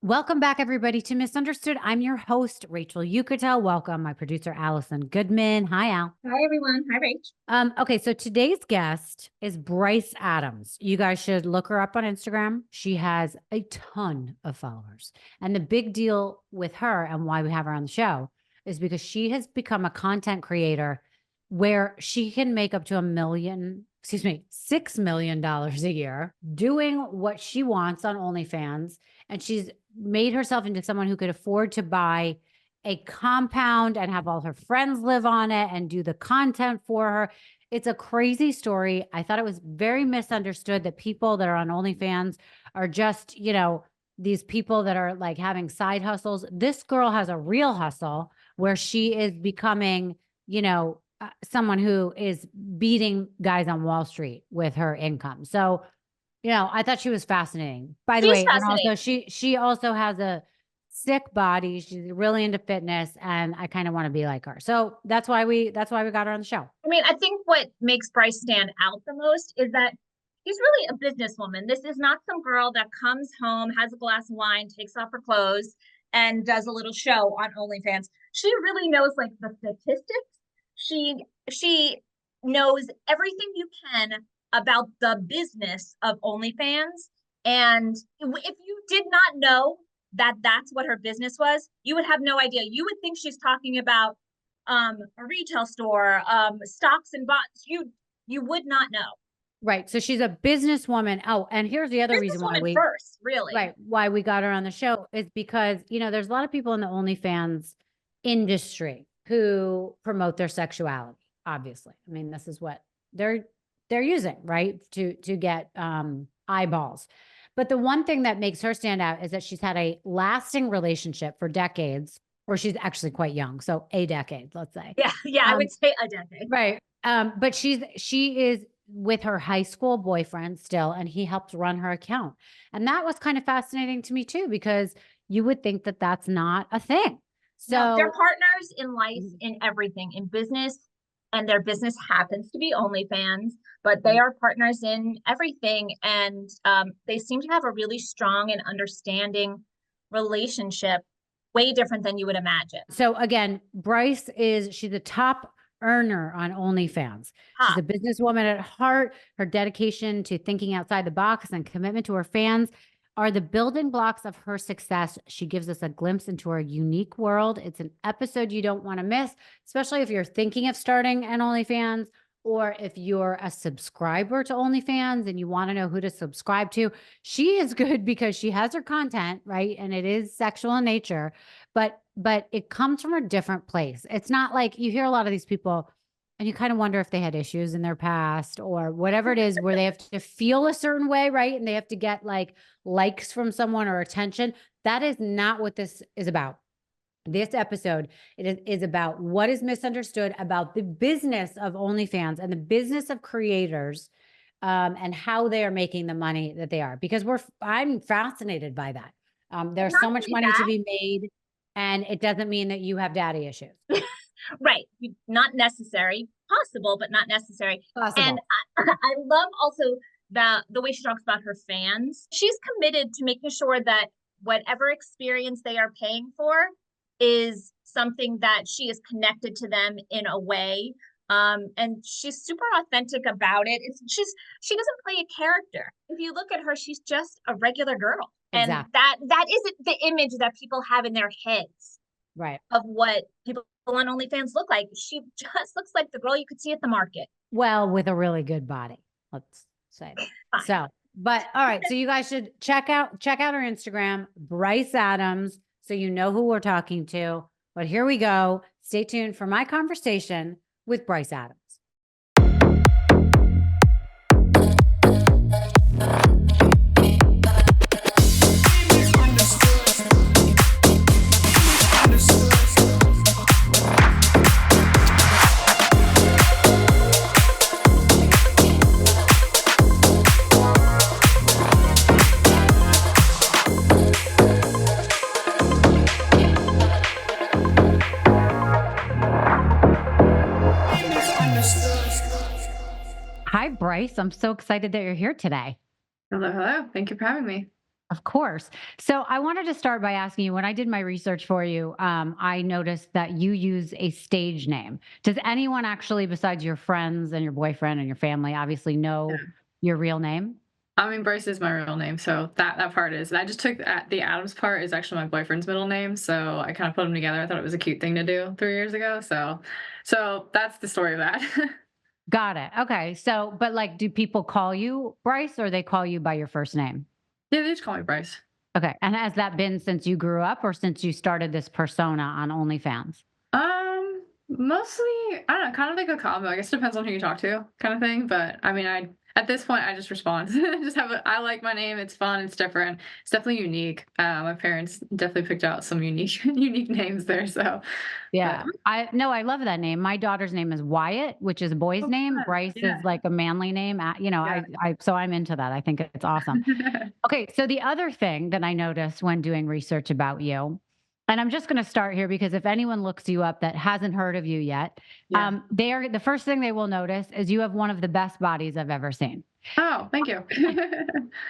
Welcome back, everybody, to Misunderstood. I'm your host, Rachel Uchitel. Welcome, my producer, Alison Goodman. Hi, Al. Hi, everyone. Hi, Rach. Okay, so today's guest is Bryce Adams. You guys should look her up on Instagram. She has a ton of followers. And the big deal with her and why we have her on the show is because she has become a content creator where she can make up to $6 million a year doing what she wants on OnlyFans. And she's made herself into someone who could afford to buy a compound and have all her friends live on it and do the content for her. It's a crazy story. I thought it was very misunderstood that people that are on OnlyFans are just, these people that are like having side hustles. This girl has a real hustle where she is becoming, someone who is beating guys on Wall Street with her income. So, I thought she was fascinating. By the She's way, and also fascinating. she also has a sick body. She's really into fitness, and I kind of want to be like her. So that's why we got her on the show. I mean, I think what makes Bryce stand out the most is that she's really a businesswoman. This is not some girl that comes home, has a glass of wine, takes off her clothes, and does a little show on OnlyFans. She really knows like the statistics. She knows everything you can about the business of OnlyFans. And if you did not know that that's what her business was, you would have no idea. You would think she's talking about a retail store, stocks and bonds. You would not know. Right. So she's a businesswoman. Oh, and here's the other reason why Businesswoman first, really. why we got her on the show is because, there's a lot of people in the OnlyFans industry who promote their sexuality, obviously. I mean, this is what they're using, right? To get eyeballs. But the one thing that makes her stand out is that she's had a lasting relationship for decades, or she's actually quite young. So a decade, let's say. Yeah, I would say a decade. Right. But she is with her high school boyfriend still, and he helps run her account. And that was kind of fascinating to me too, because you would think that that's not a thing. No, they're So partners in life, in everything, in business, and their business happens to be OnlyFans, but they are partners in everything. And they seem to have a really strong and understanding relationship, way different than you would imagine. So again, she's a top earner on OnlyFans. She's a businesswoman at heart. Her dedication to thinking outside the box and commitment to her fans are the building blocks of her success. She gives us a glimpse into her unique world. It's an episode you don't want to miss, especially if you're thinking of starting an OnlyFans, or if you're a subscriber to OnlyFans and you want to know who to subscribe to. She is good because she has her content, right? And it is sexual in nature, but it comes from a different place. It's not like you hear a lot of these people and you kind of wonder if they had issues in their past or whatever it is, where they have to feel a certain way, right? And they have to get like likes from someone or attention. That is not what this is about. This episode is about what is misunderstood about the business of OnlyFans and the business of creators, and how they are making the money that they are. Because I'm fascinated by that. There's so much money to be made, and it doesn't mean that you have daddy issues. Right. Not necessary. Possible, but not necessary. Possible. And I love also the way she talks about her fans. She's committed to making sure that whatever experience they are paying for is something that she is connected to them in a way. And she's super authentic about it. She doesn't play a character. If you look at her, she's just a regular girl. Exactly. And that isn't the image that people have in their heads, right, of what people on OnlyFans look like. She just looks like the girl you could see at the market. Well, with a really good body, let's say. So, but all right. So you guys should check out her Instagram, Bryce Adams, so you know who we're talking to. But here we go. Stay tuned for my conversation with Bryce Adams. Hi, Bryce. I'm so excited that you're here today. Hello. Thank you for having me. Of course. So I wanted to start by asking you, when I did my research for you, I noticed that you use a stage name. Does anyone actually, besides your friends and your boyfriend and your family, obviously know your real name? I mean, Bryce is my real name, so that part is. And I just took the Adams part is actually my boyfriend's middle name, so I kind of put them together. I thought it was a cute thing to do 3 years ago. So that's the story of that. Got it. Okay. So, but like, do people call you Bryce or they call you by your first name? Yeah, they just call me Bryce. Okay. And has that been since you grew up or since you started this persona on OnlyFans? Mostly, I don't know, kind of like a combo. I guess it depends on who you talk to, kind of thing. But I mean, I at this point, I just respond. I like my name. It's fun. It's different. It's definitely unique. My parents definitely picked out some unique, unique names there. So, but Yeah. I no, I love that name. My daughter's name is Wyatt, which is a boy's oh, name. fun. Bryce Yeah, is like a manly name. yeah. So I'm into that. I think it's awesome. Okay, so the other thing that I noticed when doing research about you, and I'm just going to start here because if anyone looks you up that hasn't heard of you yet, Yeah. they are the first thing they will notice is you have one of the best bodies I've ever seen. Oh, thank you.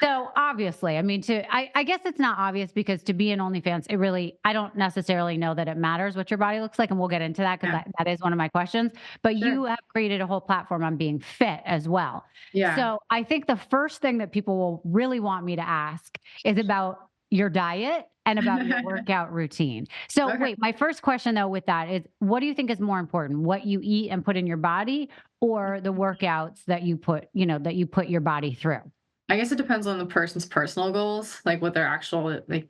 So obviously, I mean, I guess it's not obvious because to be an OnlyFans, I don't necessarily know that it matters what your body looks like, and we'll get into that because Yeah, that is one of my questions. But sure. you have created a whole platform on being fit as well. Yeah. So I think the first thing that people will really want me to ask is about your diet and about your workout routine. So Okay. wait, my first question though with that is what do you think is more important? What you eat and put in your body or the workouts that that you put your body through? I guess it depends on the person's personal goals, like what their actual like.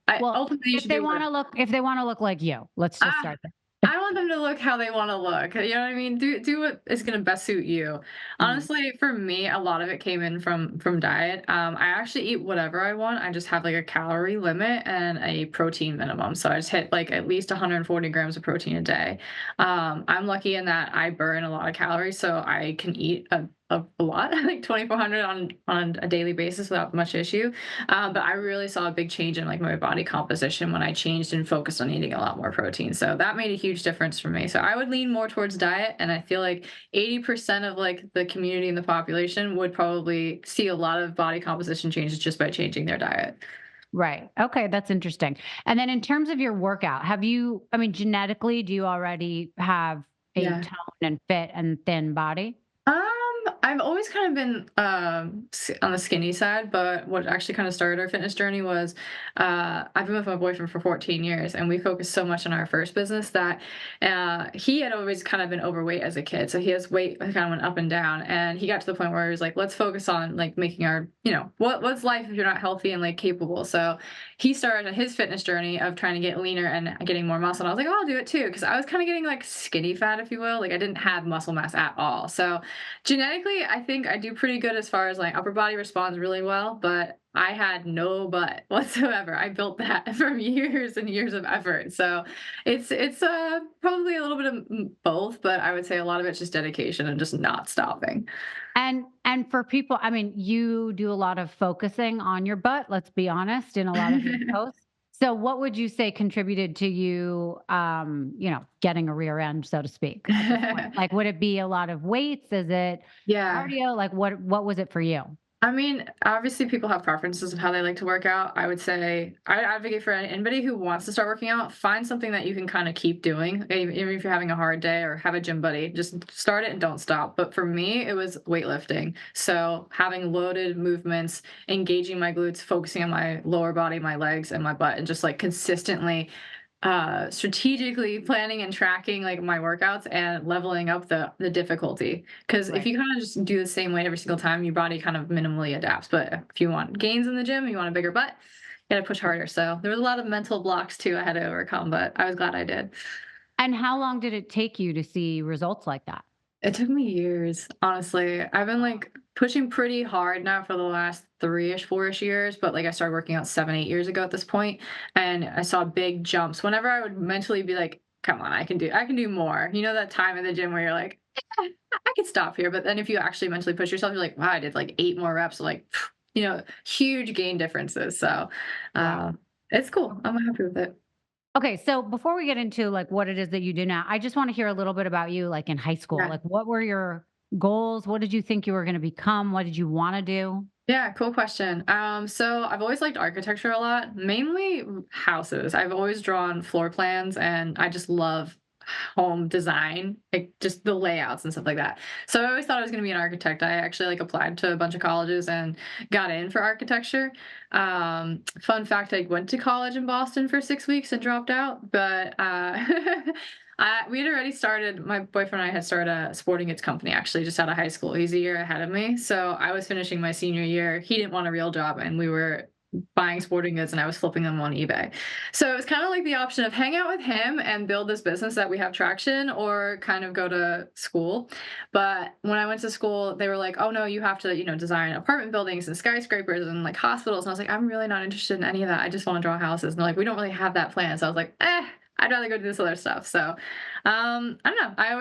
I Well, ultimately you should do what. if they wanna look like you, let's just Ah, start there. I want them to look how they wanna look, you know what I mean? Do what is gonna best suit you. Mhm. Honestly, for me, a lot of it came in from diet. I actually eat whatever I want. I just have, like, a calorie limit and a protein minimum, so I just hit, like, at least 140 grams of protein a day. I'm lucky in that I burn a lot of calories, so I can eat a lot, like 2,400 on a daily basis without much issue. But I really saw a big change in like my body composition when I changed and focused on eating a lot more protein. So that made a huge difference for me. So I would lean more towards diet, and I feel like 80% of like the community and the population would probably see a lot of body composition changes just by changing their diet. Right. Okay, that's interesting. And then in terms of your workout, I mean, genetically, do you already have a Yeah. toned and fit and thin body? Um, I've always kind of been on the skinny side, but what actually kind of started our fitness journey was I've been with my boyfriend for 14 years, and we focused so much on our first business that he had always kind of been overweight as a kid, so his weight kind of went up and down, and he got to the point where he was like, "Let's focus on like making our, what's life if you're not healthy and like capable." So he started his fitness journey of trying to get leaner and getting more muscle. And I was like, "Oh, I'll do it too," because I was kind of getting like skinny fat, if you will. Like I didn't have muscle mass at all, so. Genetically, I think I do pretty good as far as like upper body responds really well, but I had no butt whatsoever. I built that from years and years of effort. So it's probably a little bit of both, but I would say a lot of it's just dedication and just not stopping. And for people, I mean, you do a lot of focusing on your butt, let's be honest, in a lot of your posts. So what would you say contributed to you, getting a rear end, so to speak, at this point? Like, would it be a lot of weights? Is it Yeah. cardio? Like, what was it for you? I mean, obviously, people have preferences of how they like to work out. I would say I advocate for anybody who wants to start working out, find something that you can kind of keep doing, even if you're having a hard day or have a gym buddy. Just start it and don't stop. But for me, it was weightlifting. So having loaded movements, engaging my glutes, focusing on my lower body, my legs, and my butt, and just like consistently strategically planning and tracking like my workouts and leveling up the difficulty, because if Right. you kind of just do the same way every single time, your body kind of minimally adapts. But if you want gains in the gym, you want a bigger butt, you gotta push harder. So there was a lot of mental blocks too I had to overcome, but I was glad I did. And how long did it take you to see results like that? It took me years, honestly. I've been like pushing pretty hard now for the last 3-ish, 4-ish years, but like I started working out 7, 8 years ago at this point, and I saw big jumps. Whenever I would mentally be like, come on, I can do more. You know that time in the gym where you're like, I can stop here. But then if you actually mentally push yourself, you're like, wow, I did like 8 more reps, like huge gain differences. So Wow. it's cool. I'm happy with it. Okay, so before we get into like what it is that you do now, I just want to hear a little bit about you like in high school. Yeah. Like what were your goals? What did you think you were going to become? What did you want to do? Yeah, cool question. So I've always liked architecture a lot, mainly houses. I've always drawn floor plans and I just love home design, like just the layouts and stuff like that. So I always thought I was going to be an architect. I actually like applied to a bunch of colleges and got in for architecture. Fun fact, I went to college in Boston for 6 weeks and dropped out, but we had already started, my boyfriend and I had started a sporting goods company actually just out of high school. He's a year ahead of me. So I was finishing my senior year. He didn't want a real job and we were buying sporting goods and I was flipping them on eBay. So it was kind of like the option of hang out with him and build this business that we have traction or kind of go to school. But when I went to school, they were like, oh no, you have to, design apartment buildings and skyscrapers and like hospitals. And I was like, I'm really not interested in any of that. I just want to draw houses. And they're like, we don't really have that plan. So I was like, I'd rather go do this other stuff. So, I don't know. I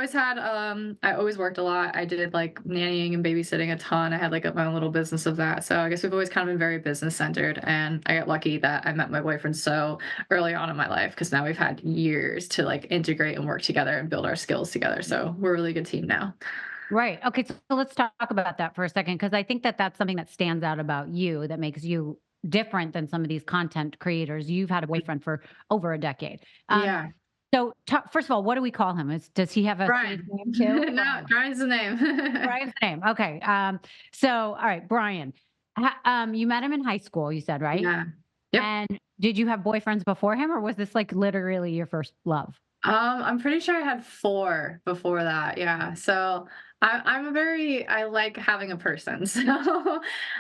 always worked a lot. I did like nannying and babysitting a ton. I had like my own little business of that. So I guess we've always kind of been very business centered. And I got lucky that I met my boyfriend so early on in my life because now we've had years to like integrate and work together and build our skills together. So we're a really good team now. Right. Okay. So let's talk about that for a second, because I think that that's something that stands out about you that makes you different than some of these content creators. You've had a boyfriend for over a decade. Yeah. So first of all, what do we call him? Does he have a stage Brian. name too? No, Brian's the name. Brian's the name. Okay. So all right, Brian. You met him in high school, you said, right? Yeah. Yep. And did you have boyfriends before him, or was this like literally your first love? I'm pretty sure I had 4 before that, yeah. So I like having a person. So,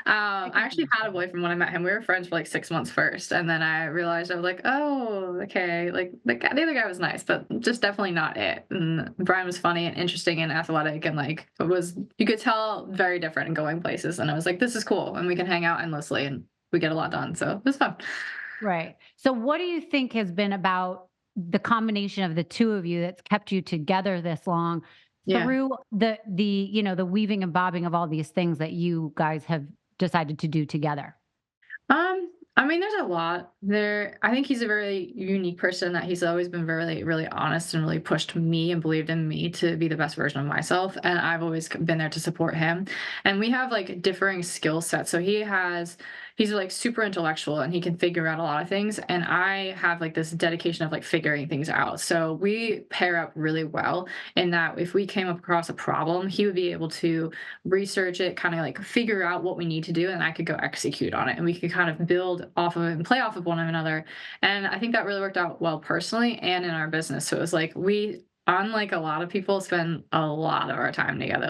I actually had a boyfriend when I met him. We were friends for like 6 months first, and then I realized I was like, "Oh, okay." Like the other guy was nice, but just definitely not it. And Brian was funny and interesting and athletic and like it was you could tell very different and going places. And I was like, "This is cool." And we can hang out endlessly and we get a lot done. So, it was fun. Right. So what do you think has been about the combination of the two of you that's kept you together this long Yeah. through the weaving and bobbing of all these things that you guys have decided to do together? I mean, there's a lot there. I think he's a very unique person that he's always been very, really honest and really pushed me and believed in me to be the best version of myself. And I've always been there to support him. And we have like differing skill sets. So he's like super intellectual and he can figure out a lot of things. And I have like this dedication of like figuring things out. So we pair up really well in that if we came across a problem, he would be able to research it, kind of like figure out what we need to do, and I could go execute on it. And we could kind of build off of it and play off of one another. And I think that really worked out well personally and in our business. So it was like unlike a lot of people, spend a lot of our time together.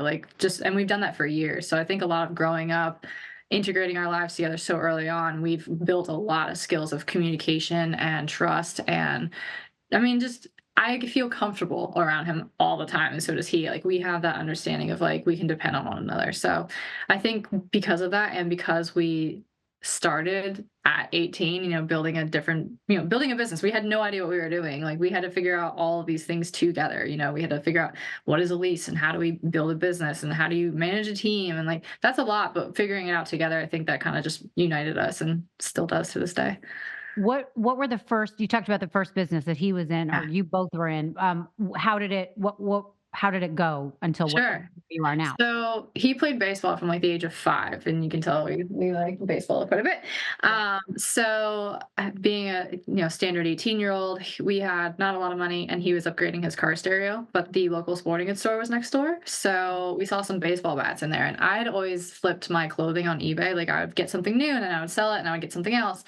And we've done that for years. So I think a lot of growing up, integrating our lives together so early on, we've built a lot of skills of communication and trust. And I mean, just I feel comfortable around him all the time, and so does he. Like we have that understanding of like we can depend on one another. So I think because of that, and because we started at 18, building a business, we had no idea what we were doing. Like we had to figure out all of these things together. We had to figure out what is a lease and how do we build a business and how do you manage a team, and like that's a lot. But figuring it out together, I think that kind of just united us and still does to this day. What were the first, you talked about the first business that he was in or Yeah. you both were in. How did it go until what Sure. you are now? So he played baseball from like the age of 5, and you can tell we like baseball quite a bit. Being a standard 18-year-old, we had not a lot of money, and he was upgrading his car stereo, but the local sporting goods store was next door. So we saw some baseball bats in there, and I had always flipped my clothing on eBay. Like I would get something new, and then I would sell it, and I would get something else.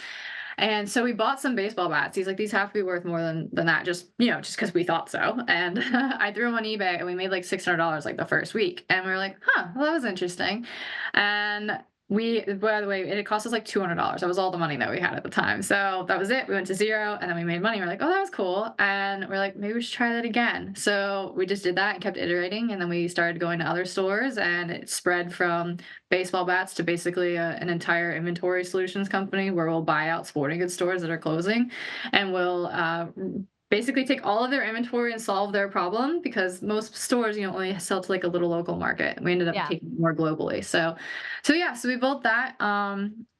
And so we bought some baseball bats. He's like, these have to be worth more than that, just because we thought so. And I threw them on eBay and we made like $600 like the first week. And we were like, well, that was interesting. And by the way, it cost us like $200. That was all the money that we had at the time. So that was it. We went to zero and then we made money. We're like, oh, that was cool. And we're like, maybe we should try that again. So we just did that and kept iterating. And then we started going to other stores, and it spread from baseball bats to basically an entire inventory solutions company where we'll buy out sporting goods stores that are closing, and we'll basically take all of their inventory and solve their problem, because most stores only sell to like a little local market. We ended up Yeah. taking more globally. So we built that.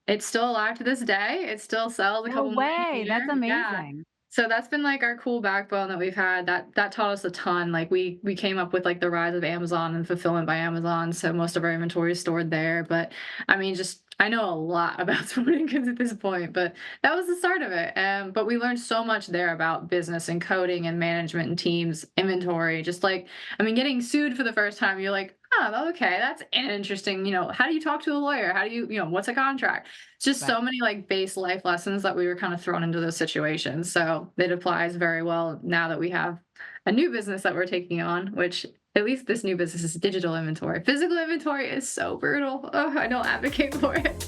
It's still alive to this day. It still sells a No couple million a way. That's year. Yeah. amazing. So that's been like our cool backbone that we've had. That taught us a ton. Like we came up with like the rise of Amazon and fulfillment by Amazon. So most of our inventory is stored there. But I mean, just I know a lot about sporting goods at this point, but that was the start of it. But we learned so much there about business and coding and management and teams, inventory. Just like I mean, getting sued for the first time, you're like, oh, okay, that's an interesting. How do you talk to a lawyer? How do what's a contract? Just Right. so many like base life lessons that we were kind of thrown into those situations. So it applies very well now that we have a new business that we're taking on, which at least this new business is digital inventory. Physical inventory is so brutal. Oh, I don't advocate for it.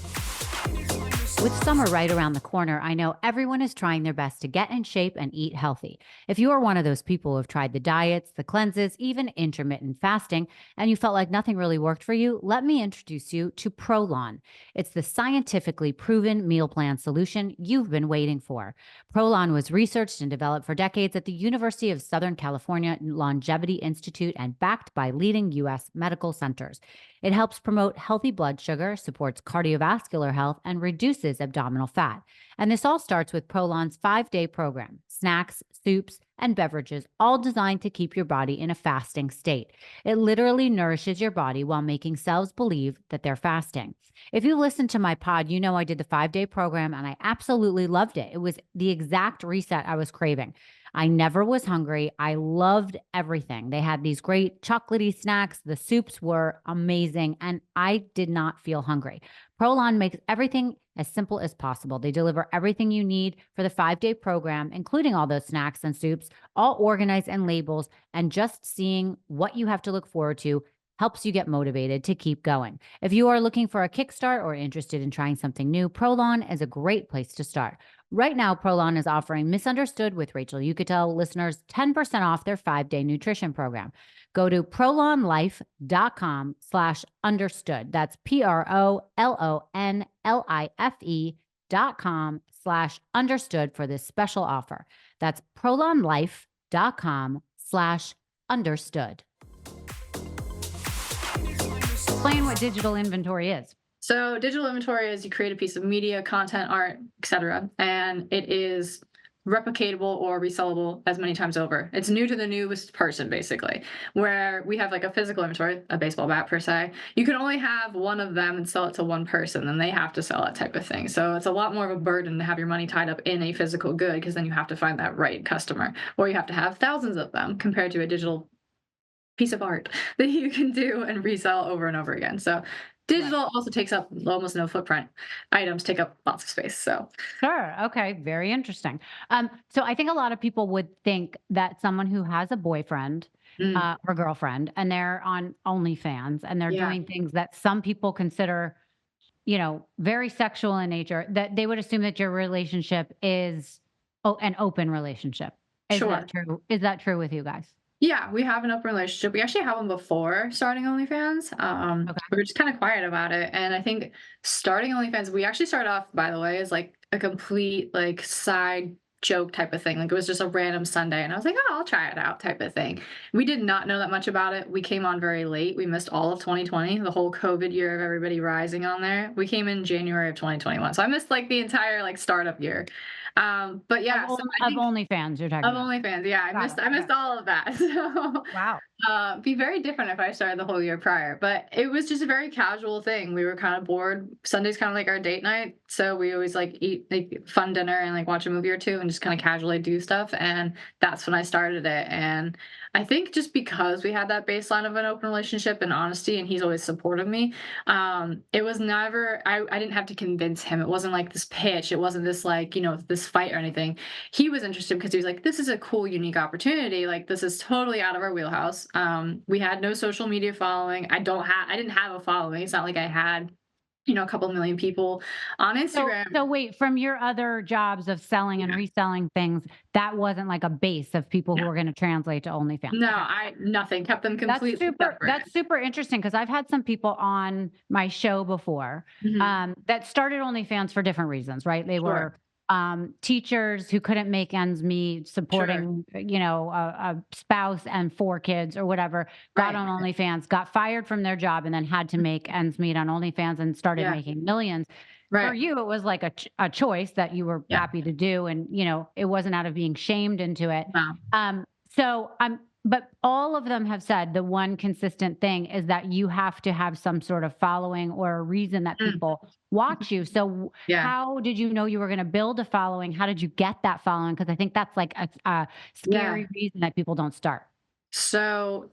With summer right around the corner, I know everyone is trying their best to get in shape and eat healthy. If you are one of those people who have tried the diets, the cleanses, even intermittent fasting, and you felt like nothing really worked for you, let me introduce you to Prolon. It's the scientifically proven meal plan solution you've been waiting for. Prolon was researched and developed for decades at the University of Southern California Longevity Institute and backed by leading U.S. medical centers. It helps promote healthy blood sugar, supports cardiovascular health, and reduces abdominal fat. And this all starts with Prolon's 5-day program: snacks, soups, and beverages, all designed to keep your body in a fasting state. It literally nourishes your body while making cells believe that they're fasting. If you listen to my pod, you know I did the 5-day program and I absolutely loved it. It was the exact reset I was craving. I never was hungry. I loved everything. They had these great chocolatey snacks. The soups were amazing, and I did not feel hungry. Prolon makes everything as simple as possible. They deliver everything you need for the 5-day program, including all those snacks and soups, all organized in labels, and just seeing what you have to look forward to helps you get motivated to keep going. If you are looking for a kickstart or interested in trying something new, Prolon is a great place to start. Right now, Prolon is offering Misunderstood with Rachel Uchitel listeners 10% off their 5-day nutrition program. Go to prolonlife.com/understood. That's PROLONLIFE.com/understood for this special offer. That's prolonlife.com/understood. Explain what digital inventory is. So digital inventory is you create a piece of media, content, art, etc., and it is replicatable or resellable as many times over. It's new to the newest person, basically. Where we have like a physical inventory, a baseball bat per se, you can only have one of them and sell it to one person, and they have to sell it type of thing. So it's a lot more of a burden to have your money tied up in a physical good, because then you have to find that right customer, or you have to have thousands of them compared to a digital piece of art that you can do and resell over and over again. So digital also takes up almost no footprint. Items take up lots of space. So Sure. Okay. Very interesting. So I think a lot of people would think that someone who has a boyfriend mm, or girlfriend and they're on OnlyFans and they're yeah, doing things that some people consider, very sexual in nature, that they would assume that your relationship is an open relationship. Is sure. that true? Is that true with you guys? Yeah, we have an open relationship. We actually had one before starting OnlyFans. Okay. We were just kind of quiet about it. And I think starting OnlyFans, we actually started off, by the way, as like a complete like side joke type of thing. Like it was just a random Sunday. And I was like, oh, I'll try it out type of thing. We did not know that much about it. We came on very late. We missed all of 2020, the whole COVID year of everybody rising on there. We came in January of 2021. So I missed like the entire like startup year. But yeah, so I Of think OnlyFans you're talking of about. OnlyFans, yeah, Got it. I Okay. missed all of that. So Wow. be very different if I started the whole year prior, but it was just a very casual thing. We were kind of bored. Sunday's kind of like our date night, so we always like eat like fun dinner and like watch a movie or two and just kind of casually do stuff. And that's when I started it. And I think just because we had that baseline of an open relationship and honesty, and he's always supported me, it was never. I didn't have to convince him. It wasn't like this pitch. It wasn't this like this fight or anything. He was interested because he was like, this is a cool, unique opportunity. Like this is totally out of our wheelhouse. We had no social media following. I didn't have a following. It's not like I had, a couple million people on So Instagram. so wait, from your other jobs of selling and Yeah. reselling things, that wasn't like a base of people who No, were gonna translate to OnlyFans? no, Okay. I nothing, kept them That's completely super separate. that's super interesting because I've had some people on my show before, Mhm. that started OnlyFans for different reasons, right? They Sure, were, teachers who couldn't make ends meet, sure. supporting, a spouse and 4 kids or whatever, got Right. on OnlyFans, got fired from their job, and then had to make ends meet on OnlyFans and started Yeah. making millions. For Right. you, it was like a choice that you were Yeah. happy to do, and it wasn't out of being shamed into it. No. So but all of them have said the one consistent thing is that you have to have some sort of following or a reason that Mm. people watch you. So Yeah. how did you know you were going to build a following? How did you get that following? Because I think that's like a Yeah. scary reason that people don't start. So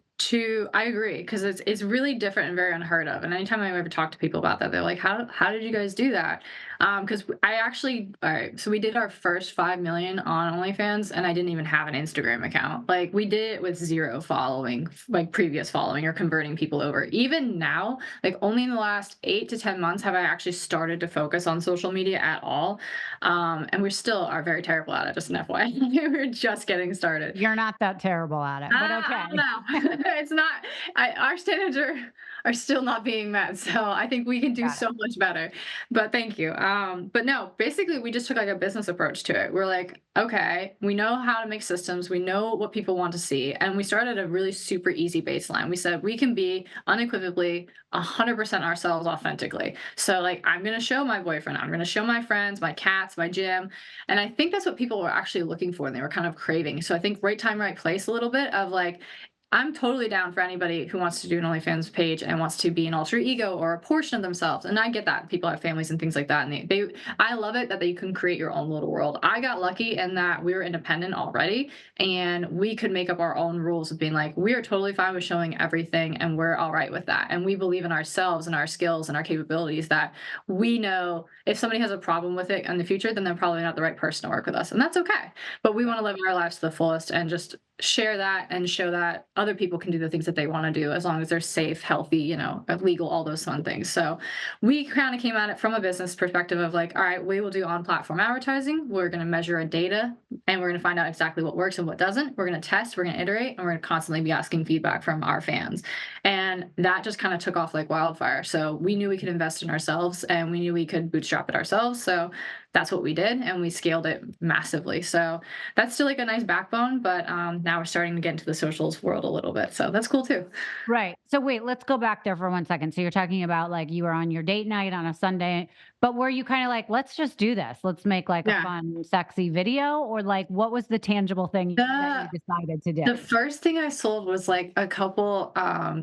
I agree, because it's really different and very unheard of. And anytime I ever talk to people about that, they're like, how did you guys do that? Because I actually, all right, so we did our first 5 million on OnlyFans, and I didn't even have an Instagram account. Like, we did it with zero following, like previous following or converting people over. Even now, like only in the last 8 to 10 months have I actually started to focus on social media at all. And we still are very terrible at it, just an FYI. We're just getting started. You're not that terrible at it, but I okay. don't know. It's not. Our standards are still not being met, so I think we can do Got it. so much better. But thank you. But no, basically, we just took like a business approach to it. We're like, okay, we know how to make systems, we know what people want to see, and we started a really super easy baseline. We said we can be unequivocally 100% ourselves authentically. So like, I'm gonna show my boyfriend, I'm gonna show my friends, my cats, my gym, and I think that's what people were actually looking for and they were kind of craving. So I think right time, right place a little bit of like, I'm totally down for anybody who wants to do an OnlyFans page and wants to be an alter ego or a portion of themselves. And I get that people have families and things like that. And I love it that you can create your own little world. I got lucky in that we were independent already and we could make up our own rules of being like, we are totally fine with showing everything and we're all right with that. And we believe in ourselves and our skills and our capabilities that we know if somebody has a problem with it in the future, then they're probably not the right person to work with us. And that's okay. But we want to live our lives to the fullest and just share that and show that other people can do the things that they want to do as long as they're safe, healthy, legal, all those fun things. So we kind of came at it from a business perspective of like, all right, we will do on-platform advertising. We're going to measure our data and we're going to find out exactly what works and what doesn't. We're going to test, we're going to iterate, and we're going to constantly be asking feedback from our fans. And that just kind of took off like wildfire. So we knew we could invest in ourselves and we knew we could bootstrap it ourselves. So that's what we did, and we scaled it massively. So that's still like a nice backbone, but now we're starting to get into the socials world a little bit. So that's cool too. Right. So wait, let's go back there for 1 second. So you're talking about like you were on your date night on a Sunday, but were you kind of like, let's just do this? Let's make like a Yeah. fun, sexy video? Or like, what was the tangible thing that you decided to do? The first thing I sold was like a couple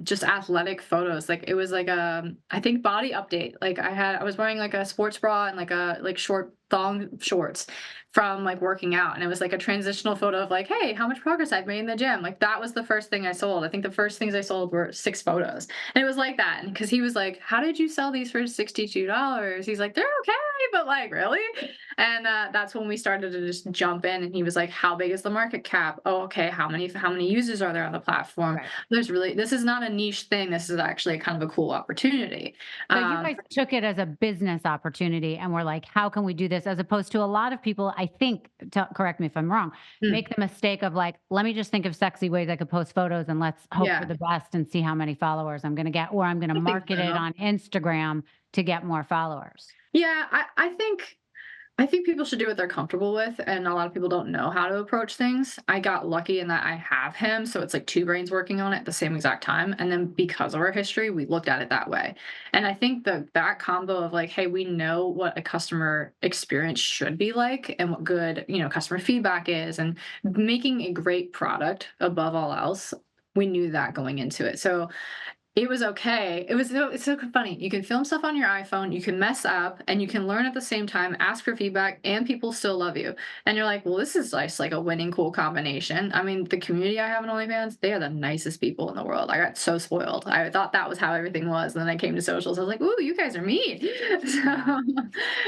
just athletic photos. Like it was like I think body update. Like I was wearing like a sports bra and like a short thong shorts from like working out, and it was like a transitional photo of like, hey, how much progress I've made in the gym. Like that was the first thing I sold. I think the first things I sold were 6 photos, and it was like that. And because he was like, how did you sell these for $62? He's like, they're okay, but like really. And that's when we started to just jump in, and he was like, how big is the market cap? Oh, okay, how many users are there on the platform? Right. This is not a niche thing, this is actually kind of a cool opportunity. So you guys took it as a business opportunity and were like, how can we do this? As opposed to a lot of people, I think, correct me if I'm wrong, make the mistake of like, let me just think of sexy ways I could post photos and let's hope Yeah. for the best and see how many followers I'm going to get, or I'm going to think market it so. on Instagram to get more followers. Yeah, I think people should do what they're comfortable with, and a lot of people don't know how to approach things. I got lucky in that I have him, so it's like 2 brains working on it at the same exact time. And then because of our history, we looked at it that way. And I think that combo of like, hey, we know what a customer experience should be like and what good, customer feedback is, and making a great product above all else. We knew that going into it. So it was okay. It's so funny. You can film stuff on your iPhone, you can mess up, and you can learn at the same time, ask for feedback, and people still love you. And you're like, well, this is nice, like a winning, cool combination. I mean, the community I have in OnlyFans, they are the nicest people in the world. I got so spoiled. I thought that was how everything was. And then I came to socials. I was like, ooh, you guys are mean. So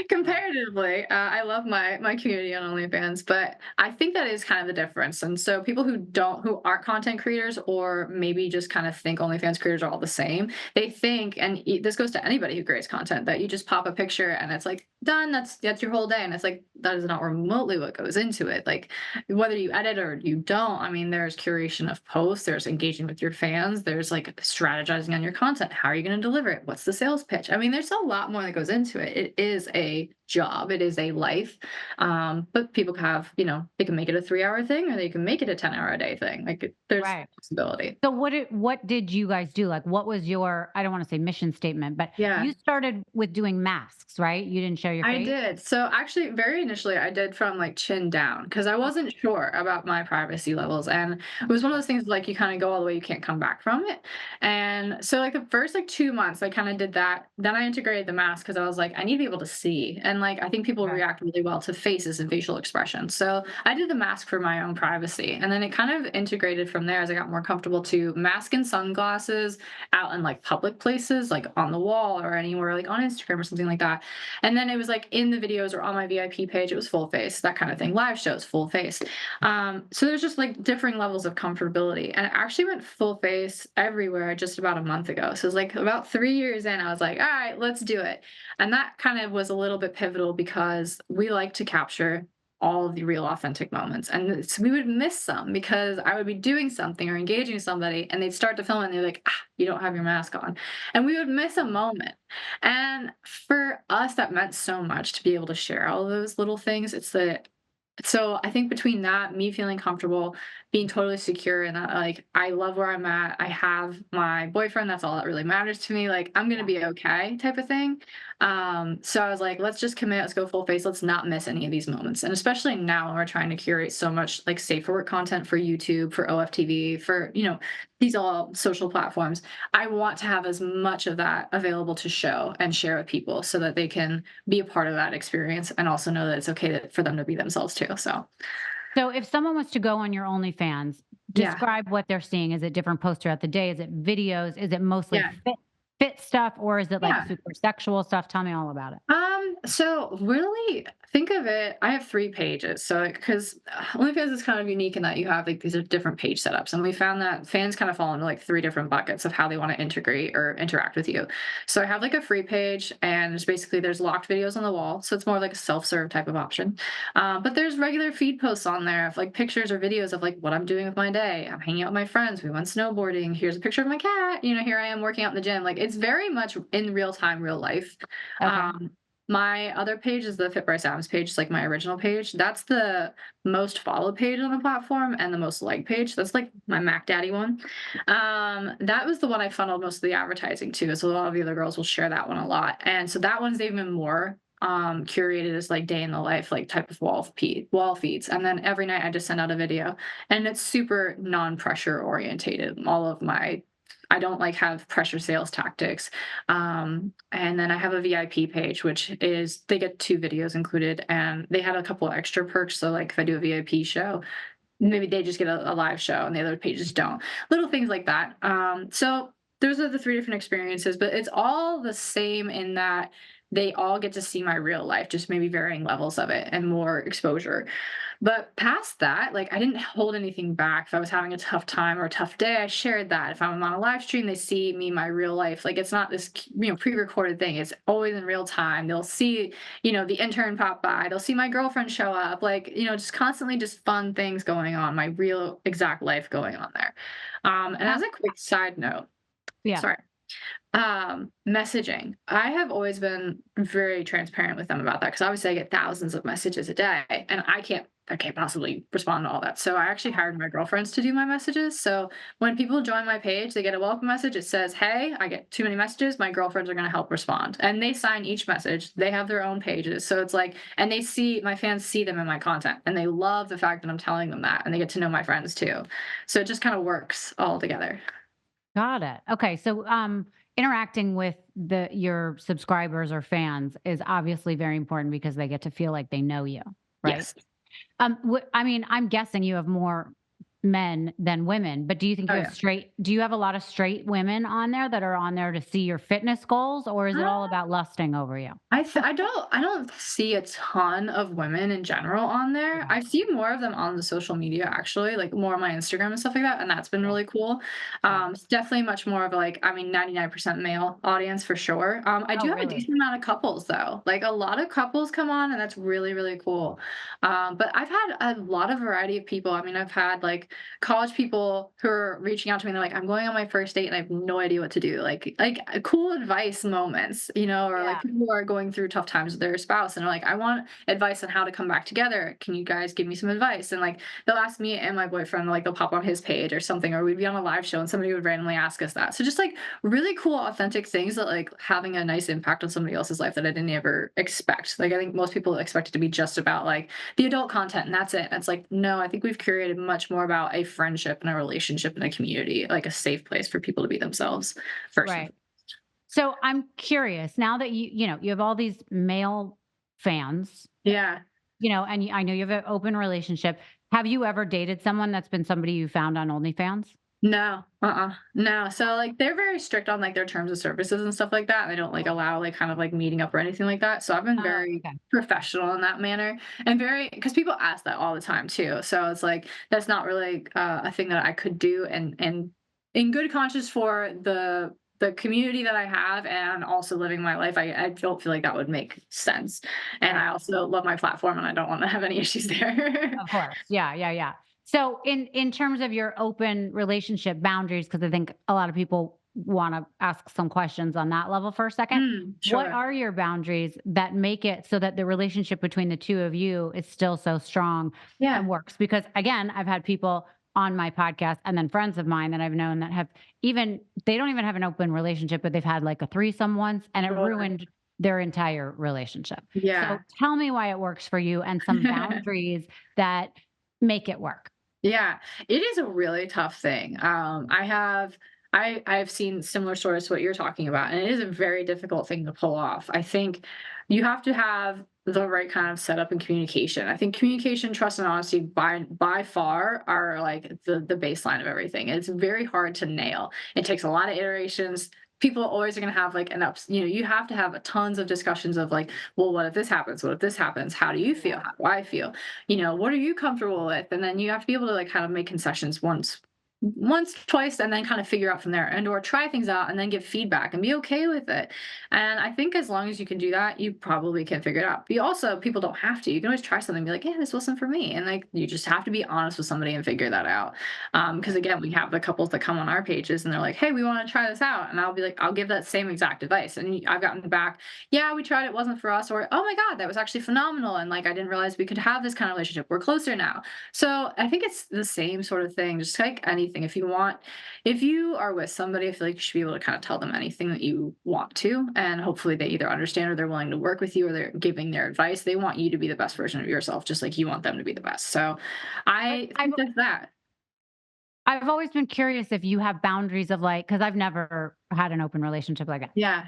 comparatively, I love my community on OnlyFans, but I think that is kind of the difference. And so people who aren't content creators, or maybe just kind of think OnlyFans creators are all the same, they think, and this goes to anybody who creates content, that you just pop a picture and it's like done. That's your whole day. And it's like, that is not remotely what goes into it. Like, whether you edit or you don't, I mean, there's curation of posts, there's engaging with your fans, there's like strategizing on your content. How are you going to deliver it? What's the sales pitch? I mean, there's a lot more that goes into it. It is a job, it is a life. But people have, they can make it a 3-hour thing or they can make it a 10-hour a day thing. Like, there's Right. possibility. So what did you guys do? Like, what was your, I don't want to say mission statement, but Yeah. you started with doing masks, right? You didn't show your I face? did. So actually, very initially, I did from like chin down because I wasn't sure about my privacy levels. And it was one of those things like you kind of go all the way, you can't come back from it. And so, like, the first like 2 months, I kind of did that. Then I integrated the mask because I was like, I need to be able to see. And like, I think people Okay. react really well to faces and facial expressions. So I did the mask for my own privacy. And then it kind of integrated from there as I got more comfortable to mask and sunglasses out in like public places, like on the wall or anywhere, like on Instagram or something like that. And then it was like in the videos or on my VIP page, it was full face, that kind of thing. Live shows, full face. So there's just like differing levels of comfortability. And it actually went full face everywhere just about a month ago. So it was like about 3 years in, I was like, all right, let's do it. And that kind of was a little bit pivotal because we like to capture all of the real authentic moments. And so we would miss some because I would be doing something or engaging somebody and they'd start to film and they're like, you don't have your mask on. And we would miss a moment. And for us, that meant so much to be able to share all of those little things. So I think between that, me feeling comfortable, being totally secure and that like I love where I'm at. I have my boyfriend, that's all that really matters to me. Like I'm gonna be okay type of thing. So I was like, let's just commit, let's go full face, let's not miss any of these moments. And especially now when we're trying to curate so much like safe for work content for YouTube, for OFTV, for these all social platforms. I want to have as much of that available to show and share with people so that they can be a part of that experience and also know that it's okay for them to be themselves too. So if someone was to go on your OnlyFans, Yeah. describe what they're seeing. Is it different posts throughout the day? Is it videos? Is it mostly Yeah. fit stuff, or is it like Yeah. super sexual stuff? Tell me all about it. So really think of it, I have 3 pages. So because OnlyFans is kind of unique in that you have like these are different page setups. And we found that fans kind of fall into like 3 different buckets of how they want to integrate or interact with you. So I have like a free page and there's locked videos on the wall. So it's more like a self-serve type of option. But there's regular feed posts on there of like pictures or videos of like what I'm doing with my day. I'm hanging out with my friends. We went snowboarding. Here's a picture of my cat. Here I am working out in the gym. Like it's very much in real time, real life. Okay. My other page is the Fit Bryce Adams page, like my original page. That's the most followed page on the platform and the most liked page. That's like my Mac Daddy one. That was the one I funneled most of the advertising to. So a lot of the other girls will share that one a lot. And so that one's even more curated as like day in the life, like type of wall feeds. And then every night I just send out a video. And it's super non-pressure orientated. I don't like have pressure sales tactics. And then I have a VIP page, which is they get 2 videos included and they had a couple extra perks. So like if I do a VIP show, maybe they just get a live show and the other pages don't. Little things like that. So those are the 3 different experiences, but it's all the same in that they all get to see my real life, just maybe varying levels of it and more exposure. But past that, like I didn't hold anything back. If I was having a tough time or a tough day, I shared that. If I'm on a live stream, they see me, my real life. Like it's not this, pre-recorded thing. It's always in real time. They'll see, the intern pop by. They'll see my girlfriend show up. Like, just constantly just fun things going on, my real exact life going on there. And as a quick side note, Yeah. sorry. Messaging. I have always been very transparent with them about that because obviously I get thousands of messages a day and I can't possibly respond to all that. So I actually hired my girlfriends to do my messages. So when people join my page, they get a welcome message. It says, hey, I get too many messages. My girlfriends are going to help respond. And they sign each message. They have their own pages. So it's like, and my fans see them in my content and they love the fact that I'm telling them that and they get to know my friends too. So it just kind of works all together. Got it. Okay. So, interacting with your subscribers or fans is obviously very important because they get to feel like they know you, right? Yes. I mean, I'm guessing you have more men than women. But do you think Oh you yeah. have do you have a lot of straight women on there that are on there to see your fitness goals, or is it all about lusting over you? I don't see a ton of women in general on there. Yeah. I see more of them on the social media actually, like more on my Instagram and stuff like that, and that's been Yeah. really cool. Yeah. It's definitely much more of like, I mean, 99% male audience for sure. I Oh, do have a really? decent amount of couples though. Like a lot of couples come on, and that's really, really cool. But I've had a lot of variety of people. I mean, I've had like college people who are reaching out to me and they're like, I'm going on my first date and I have no idea what to do. Like cool advice moments, or like Yeah. people who are going through tough times with their spouse and are like, I want advice on how to come back together. Can you guys give me some advice? And like they'll ask me and my boyfriend, like they'll pop on his page or something, or we'd be on a live show and somebody would randomly ask us that. So just like really cool, authentic things that like having a nice impact on somebody else's life that I didn't ever expect. Like I think most people expect it to be just about like the adult content and that's it. And it's like, no, I think we've curated much more about a friendship and a relationship and a community, like a safe place for people to be themselves first and Right. So I'm curious now that you have all these male fans, yeah. and I know you have an open relationship. Have you ever dated someone that's been somebody you found on OnlyFans? No, no. So like they're very strict on like their terms of services and stuff like that. And they don't like allow like kind of like meeting up or anything like that. So I've been Oh, very okay. professional in that manner and very because people ask that all the time too. So it's like that's not really a thing that I could do and in good conscience for the community that I have and also living my life, I don't feel like that would make sense. And Right. I also love my platform and I don't want to have any issues there. Of course. Yeah, yeah, yeah. So in terms of your open relationship boundaries, because I think a lot of people want to ask some questions on that level for a second. What Sure. are your boundaries that make it so that the relationship between the two of you is still so strong Yeah. and works? Because again, I've had people on my podcast and then friends of mine that I've known that have they don't even have an open relationship, but they've had like a threesome once and it Sure. ruined their entire relationship. So Yeah. tell me why it works for you and some boundaries that make it work. Yeah, it is a really tough thing. I've seen similar stories to what you're talking about, and it is a very difficult thing to pull off. I think you have to have the right kind of setup and communication. I think communication, trust, and honesty by far are like the baseline of everything. It's very hard to nail. It takes a lot of iterations. People always are going to have like an ups. You have to have tons of discussions of like, well, what if this happens? What if this happens? How do you feel? Yeah. How do I feel? What are you comfortable with? And then you have to be able to like kind of make concessions once, twice, and then kind of figure out from there and or try things out and then give feedback and be okay with it. And I think as long as you can do that, you probably can figure it out. But people don't have to. You can always try something and be like, yeah, this wasn't for me. And like you just have to be honest with somebody and figure that out. Because again, we have the couples that come on our pages and they're like, hey, we want to try this out. And I'll be like, I'll give that same exact advice. And I've gotten back, yeah, we tried, it wasn't for us, or oh my God, that was actually phenomenal. And like I didn't realize we could have this kind of relationship. We're closer now. So I think it's the same sort of thing, just like anything. If you are with somebody, I feel like you should be able to kind of tell them anything that you want to. And hopefully they either understand or they're willing to work with you or they're giving their advice. They want you to be the best version of yourself, just like you want them to be the best. So But I think that's that. I've always been curious if you have boundaries of like, because I've never had an open relationship like that. Yeah.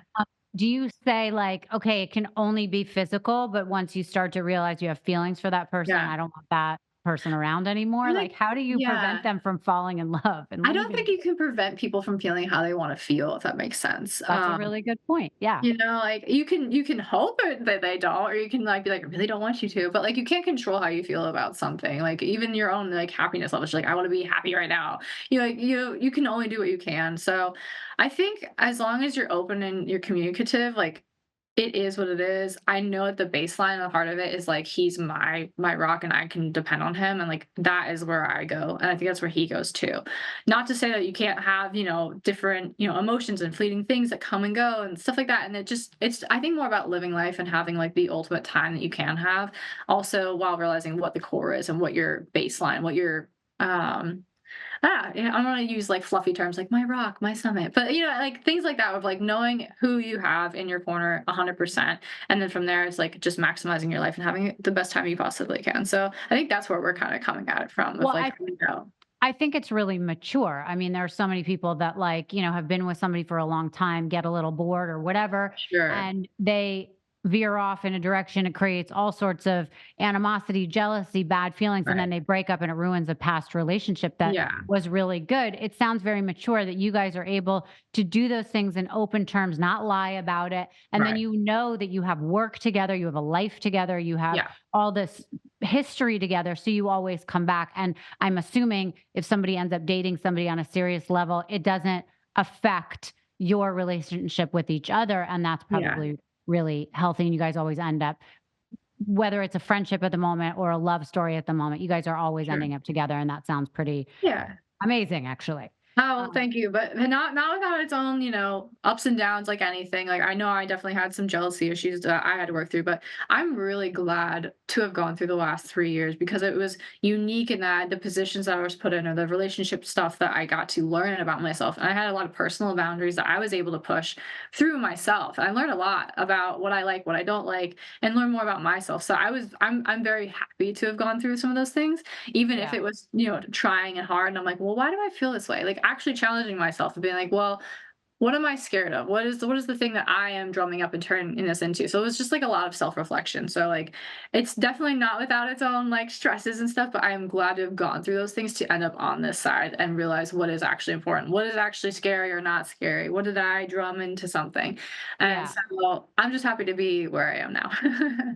Do you say like, okay, it can only be physical, but once you start to realize you have feelings for that person, Yeah. I don't want that person around anymore? I Like, think, how do you prevent yeah. them from falling in love and I don't think leaving? you can prevent people from feeling how they want to feel, if that makes sense. That's a really good point. Yeah. Like you can hope that they don't, or you can like be like, I really don't want you to, but like you can't control how you feel about something. Like even your own like happiness levels. Like I want to be happy right now. You can only do what you can. So I think as long as you're open and you're communicative, like it is what it is. I know at the baseline and the heart of it is like he's my rock and I can depend on him and like that is where I go. And I think that's where he goes too. Not to say that you can't have, different, emotions and fleeting things that come and go and stuff like that. And it's I think more about living life and having like the ultimate time that you can have. Also while realizing what the core is and what your baseline, what your yeah, I want to use like fluffy terms like my rock, my summit, but like things like that of like knowing who you have in your corner 100%. And then from there, it's like just maximizing your life and having the best time you possibly can. So I think that's where we're kind of coming at it from with Well, like, I think it's really mature. I mean, there are so many people that like, have been with somebody for a long time, get a little bored or whatever, sure. and they veer off in a direction, it creates all sorts of animosity, jealousy, bad feelings, and Right. then they break up and it ruins a past relationship that Yeah. was really good. It sounds very mature that you guys are able to do those things in open terms, not lie about it. And then Right. you know that you have work together, you have a life together, you have Yeah. all this history together. So you always come back. And I'm assuming if somebody ends up dating somebody on a serious level, it doesn't affect your relationship with each other. And that's Yeah. probably really healthy. And you guys always end up, whether it's a friendship at the moment or a love story at the moment, you guys are always Sure. ending up together. And that sounds pretty Yeah. amazing, actually. Oh, Um, thank you, but not without its own, ups and downs like anything. Like I know I definitely had some jealousy issues that I had to work through, but I'm really glad to have gone through the last 3 years because it was unique in that the positions that I was put in or the relationship stuff that I got to learn about myself. And I had a lot of personal boundaries that I was able to push through myself. I learned a lot about what I like, what I don't like, and learn more about myself. So I'm very happy to have gone through some of those things even if yeah. it was, trying and hard. And I'm like, well, why do I feel this way? Like actually challenging myself and being like, well, what am I scared of? What is the thing that I am drumming up and turning this into? So it was just like a lot of self-reflection. So like it's definitely not without its own like stresses and stuff, but I am glad to have gone through those things to end up on this side and realize what is actually important, what is actually scary or not scary. What did I drum into something? And Yeah. so I'm just happy to be where I am now.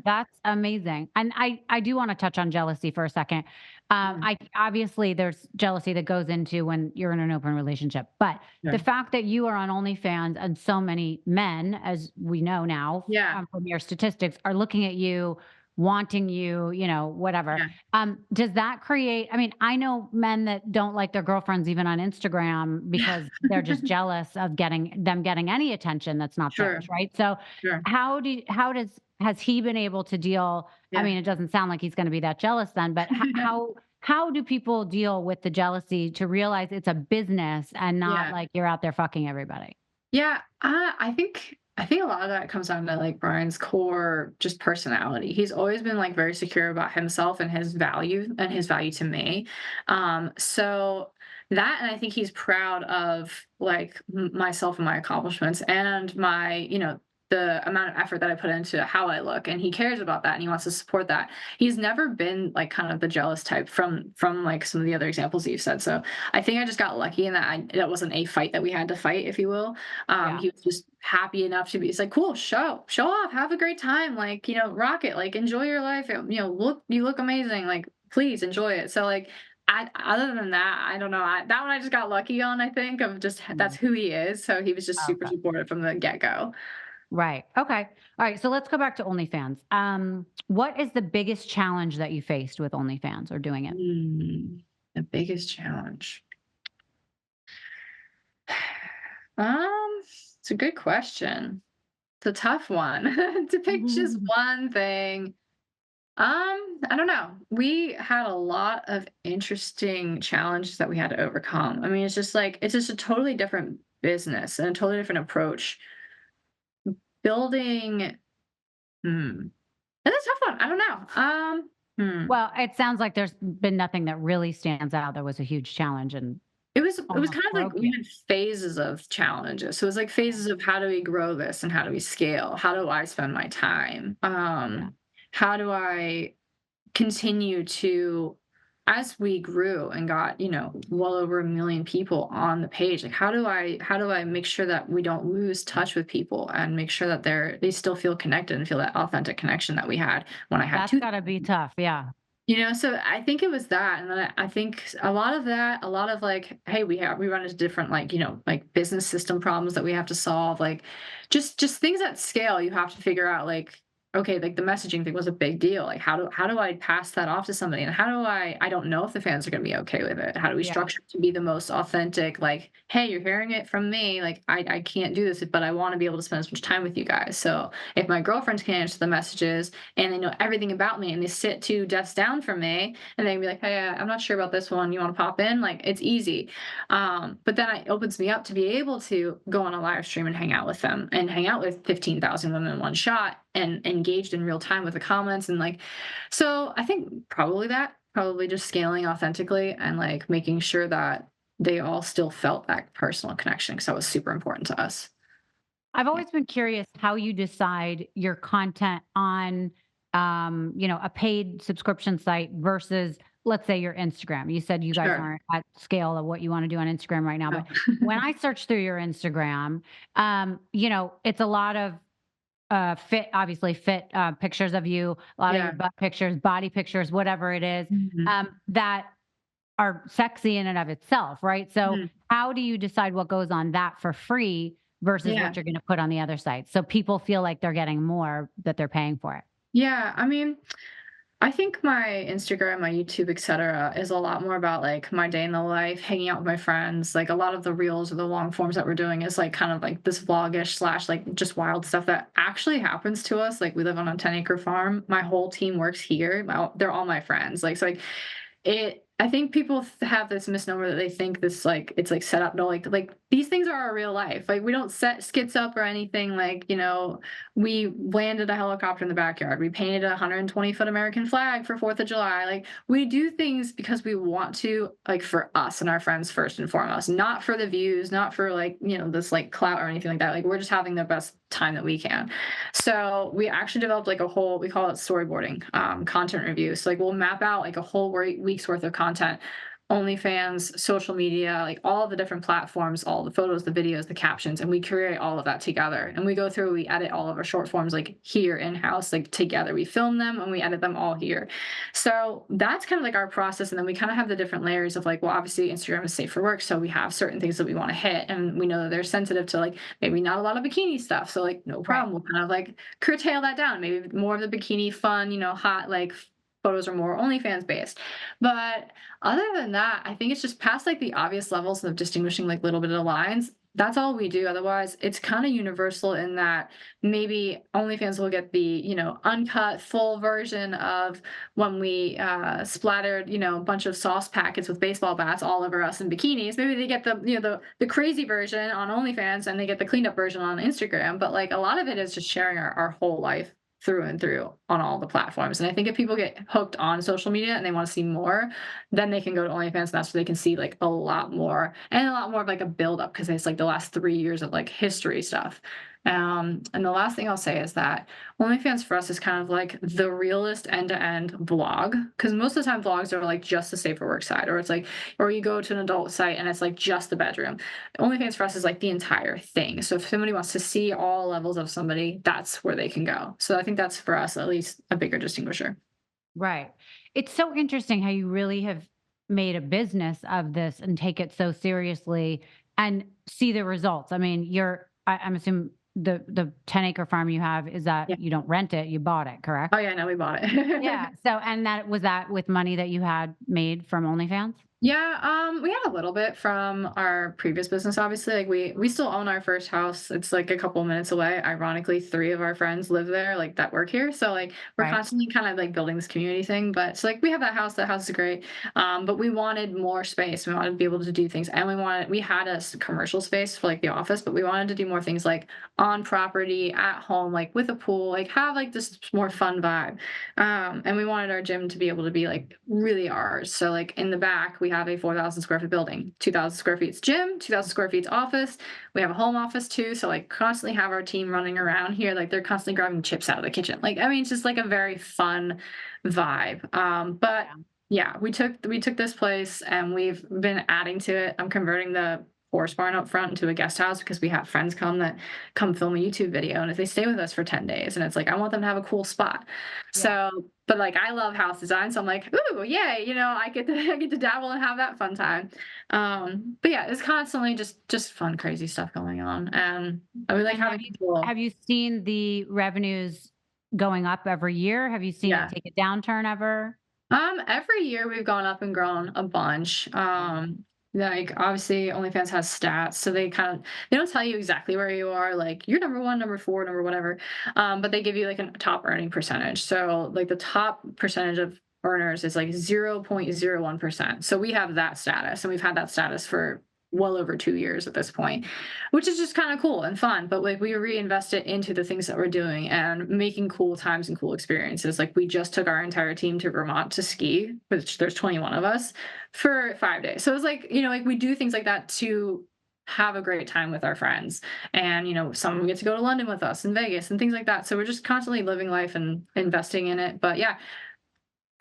That's amazing. And I do want to touch on jealousy for a second. Mhm. I obviously there's jealousy that goes into when you're in an open relationship, but the Sure. fact that you are on OnlyFans and so many men, as we know now Yeah. from your statistics, are looking at you, wanting you, whatever. Yeah. Does that create? I mean, I know men that don't like their girlfriends even on Instagram because they're just jealous of getting any attention that's not Sure. theirs, right? So Sure. how does has he been able to deal? I Yeah. mean, it doesn't sound like he's going to be that jealous then, but how do people deal with the jealousy to realize it's a business and not Yeah. like you're out there fucking everybody? Yeah, I think a lot of that comes down to like Brian's core just personality. He's always been like very secure about himself and his value to me. So that and I think he's proud of like myself and my accomplishments and my, the amount of effort that I put into how I look and he cares about that and he wants to support that. He's never been like kind of the jealous type from like some of the other examples that you've said. So I think I just got lucky in that that wasn't a fight that we had to fight, if you will. Yeah, He was just happy enough to be. It's like, cool, show off, have a great time, like rock it, like enjoy your life. You look amazing, like please enjoy it. So like, other than that, I don't know. That one I just got lucky on. I think of just that's Mhm. who he is. So he was just super Okay. supportive from the get go. Right. Okay. All right. So let's go back to OnlyFans. What is the biggest challenge that you faced with OnlyFans or doing it? The biggest challenge. It's a good question. It's a tough one to pick just one thing. I don't know. We had a lot of interesting challenges that we had to overcome. I mean, it's just a totally different business and a totally different approach. Building, hmm. That's a tough one. I don't know. Well, it sounds like there's been nothing that really stands out that was a huge challenge and It was almost kind of like broke we you. had phases of challenges. So it was like phases of how do we grow this and how do we scale? How do I spend my time? Yeah. How do I continue to as we grew and got well over 1 million people on the page, like how do I make sure that we don't lose touch with people and make sure that they still feel connected and feel that authentic connection that we had when I had That's two. gotta be tough. Yeah. So I think it was that, and then I think a lot of that, a lot of like, hey, we run into different like like business system problems that we have to solve, like just things at scale. You have to figure out like, okay, like the messaging thing was a big deal. Like how do I pass that off to somebody, and how do I don't know if the fans are going to be okay with it. How do we Yeah. structure it to be the most authentic? Like, hey, you're hearing it from me. Like I can't do this, but I want to be able to spend as much time with you guys. So if my girlfriends can answer the messages and they know everything about me and they sit 2 desks down from me and they can be like, hey, I'm not sure about this one, you want to pop in, like it's easy. But then it opens me up to be able to go on a live stream and hang out with them and hang out with 15,000 women in one shot and engaged in real time with the comments and like, so I think probably just scaling authentically and like making sure that they all still felt that personal connection because that was super important to us. I've always been curious how you decide your content on, a paid subscription site versus, let's say, your Instagram. You said you guys Sure. aren't at scale of what you want to do on Instagram right now, Oh. but when I search through your Instagram, it's a lot of fit pictures of you, a lot of Yeah. your butt pictures, body pictures, whatever it is, Mhm. that are sexy in and of itself, right? So Mhm. how do you decide what goes on that for free versus Yeah. what you're going to put on the other side? So people feel like they're getting more that they're paying for it. Yeah, I mean, I think my Instagram, my YouTube, etc., is a lot more about like my day in the life, hanging out with my friends. Like a lot of the reels or the long forms that we're doing is like kind of like this vlogish slash like just wild stuff that actually happens to us. Like we live on a 10-acre farm. My whole team works here. They're all my friends. Like so, like I think people have this misnomer that they think this like it's like set up. No, like these things are our real life. Like we don't set skits up or anything. Like we landed a helicopter in the backyard. We painted a 120-foot American flag for 4th of July. Like we do things because we want to, like for us and our friends first and foremost, not for the views, not for like this like clout or anything like that. Like we're just having the best time that we can. So we actually developed like a whole, we call it storyboarding, content review. So like we'll map out like a whole week's worth of content, OnlyFans, social media, like all the different platforms, all the photos, the videos, the captions, and we curate all of that together. And we go through, we edit all of our short forms like here in-house, like together. We film them and we edit them all here. So that's kind of like our process. And then we kind of have the different layers of like, well, obviously Instagram is safe for work. So we have certain things that we want to hit. And we know that they're sensitive to like maybe not a lot of bikini stuff. So like no Right. problem. We'll kind of like curtail that down. Maybe more of the bikini fun, hot like photos are more OnlyFans based. But other than that, I think it's just past like the obvious levels of distinguishing like little bit of lines. That's all we do. Otherwise, it's kind of universal in that maybe OnlyFans will get the, uncut full version of when we splattered, a bunch of sauce packets with baseball bats all over us in bikinis. Maybe they get the, the crazy version on OnlyFans and they get the cleaned up version on Instagram. But like a lot of it is just sharing our whole life through and through on all the platforms. And I think if people get hooked on social media and they want to see more, then they can go to OnlyFans and that's where they can see like a lot more and a lot more of like a build up because it's like the last 3 years of like history stuff. And the last thing I'll say is that OnlyFans for us is kind of like the realest end-to-end vlog because most of the time vlogs are like just the safer work side or it's like, or you go to an adult site and it's like just the bedroom. OnlyFans for us is like the entire thing. So if somebody wants to see all levels of somebody, that's where they can go. So I think that's for us at least a bigger distinguisher. Right. It's so interesting how you really have made a business of this and take it so seriously and see the results. I mean, I'm assuming the 10-acre farm you have is that Yeah. you don't rent it, you bought it, correct? Oh yeah, no, we bought it. Yeah. So, and that was that with money that you had made from OnlyFans? Yeah, we had a little bit from our previous business, obviously. Like we still own our first house. It's like a couple minutes away. Ironically, 3 of our friends live there, like that work here. So like we're Right. constantly kind of like building this community thing. But so like we have that house. That house is great. But we wanted more space. We wanted to be able to do things. And we had a commercial space for like the office, but we wanted to do more things like on property, at home, like with a pool, like have like this more fun vibe. And we wanted our gym to be able to be like really ours. So like in the back, we have a 4,000 square foot building, 2,000 square feet gym, 2,000 square feet office. We have a home office too. So like constantly have our team running around here. Like they're constantly grabbing chips out of the kitchen. Like, I mean, it's just like a very fun vibe. But yeah, we took this place and we've been adding to it. I'm converting the horse barn up front into a guest house because we have friends come film a YouTube video and if they stay with us for 10 days and it's like I want them to have a cool spot. Yeah. So but like I love house design, so I'm like, ooh, yay, I get to dabble and have that fun time. But yeah, it's constantly just fun, crazy stuff going on. And I would like And having people. have you seen the revenues going up every year? Have you seen Yeah. it take a downturn ever? Every year we've gone up and grown a bunch. Like obviously OnlyFans has stats, so they don't tell you exactly where you are, like you're number 1, number 4, number whatever. But they give you like a top earning percentage. So like the top percentage of earners is like 0.01%. So we have that status, and we've had that status for well over 2 years at this point, which is just kind of cool and fun. But like we reinvest it into the things that we're doing and making cool times and cool experiences. Like we just took our entire team to Vermont to ski, which there's 21 of us for 5 days. So it's like, like we do things like that to have a great time with our friends. And, some get to go to London with us and Vegas and things like that. So we're just constantly living life and investing in it. But yeah,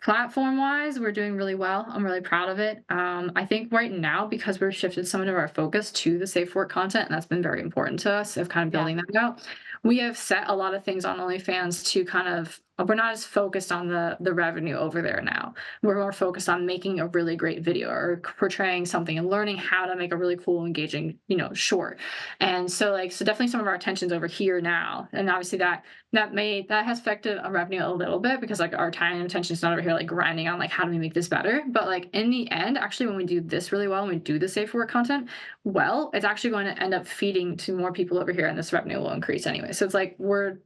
platform wise, we're doing really well. I'm really proud of it. I think right now, because we've shifted some of our focus to the safe work content, and that's been very important to us of kind of Yeah. building that out. We have set a lot of things on OnlyFans to kind of, we're not as focused on the revenue over there now. We're more focused on making a really great video or portraying something and learning how to make a really cool, engaging, short. And so definitely some of our attention's over here now. And obviously that has affected our revenue a little bit because like our time and attention is not over here like grinding on like how do we make this better. But like in the end, actually when we do this really well and we do the safe work content well, it's actually going to end up feeding to more people over here and this revenue will increase anyway. So it's like we're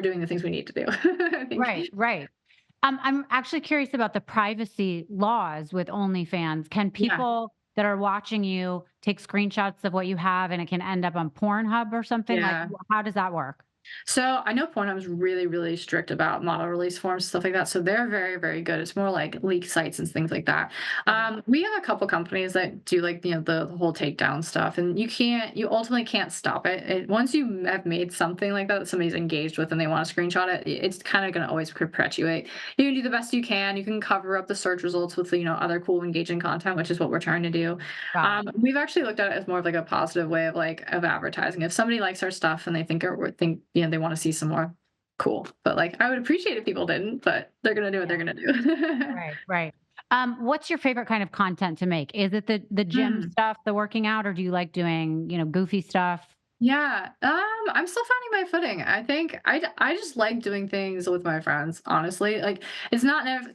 doing the things we need to do. I think. Right, right. I'm actually curious about the privacy laws with OnlyFans. Can Yeah. people that are watching you take screenshots of what you have and it can end up on Pornhub or something? Like, Yeah. how does that work? So I know Pornhub's really, really strict about model release forms, stuff like that. So they're very, very good. It's more like leak sites and things like that. Okay. We have a couple companies that do like the whole takedown stuff, and you ultimately can't stop it. Once you have made something like that somebody's engaged with and they want to screenshot it, it's kind of going to always perpetuate. You can do the best you can. You can cover up the search results with other cool, engaging content, which is what we're trying to do. Got it. We've actually looked at it as more of like a positive way of advertising. If somebody likes our stuff and they think they want to see some more, cool. But like I would appreciate if people didn't, but they're gonna do what they're gonna do. Right, right. What's your favorite kind of content to make? Is it the gym Mm. stuff, the working out, or do you like doing, goofy stuff? Yeah, I'm still finding my footing. I think I just like doing things with my friends, honestly. Like it's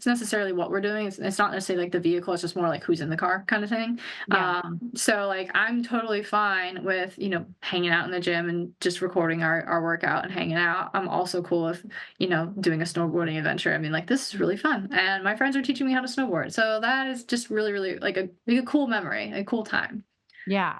necessarily what we're doing. It's not necessarily like the vehicle, it's just more like who's in the car kind of thing. Yeah. So like I'm totally fine with, hanging out in the gym and just recording our workout and hanging out. I'm also cool with, doing a snowboarding adventure. I mean, like this is really fun. And my friends are teaching me how to snowboard. So that is just really, really like a cool memory, a cool time. Yeah.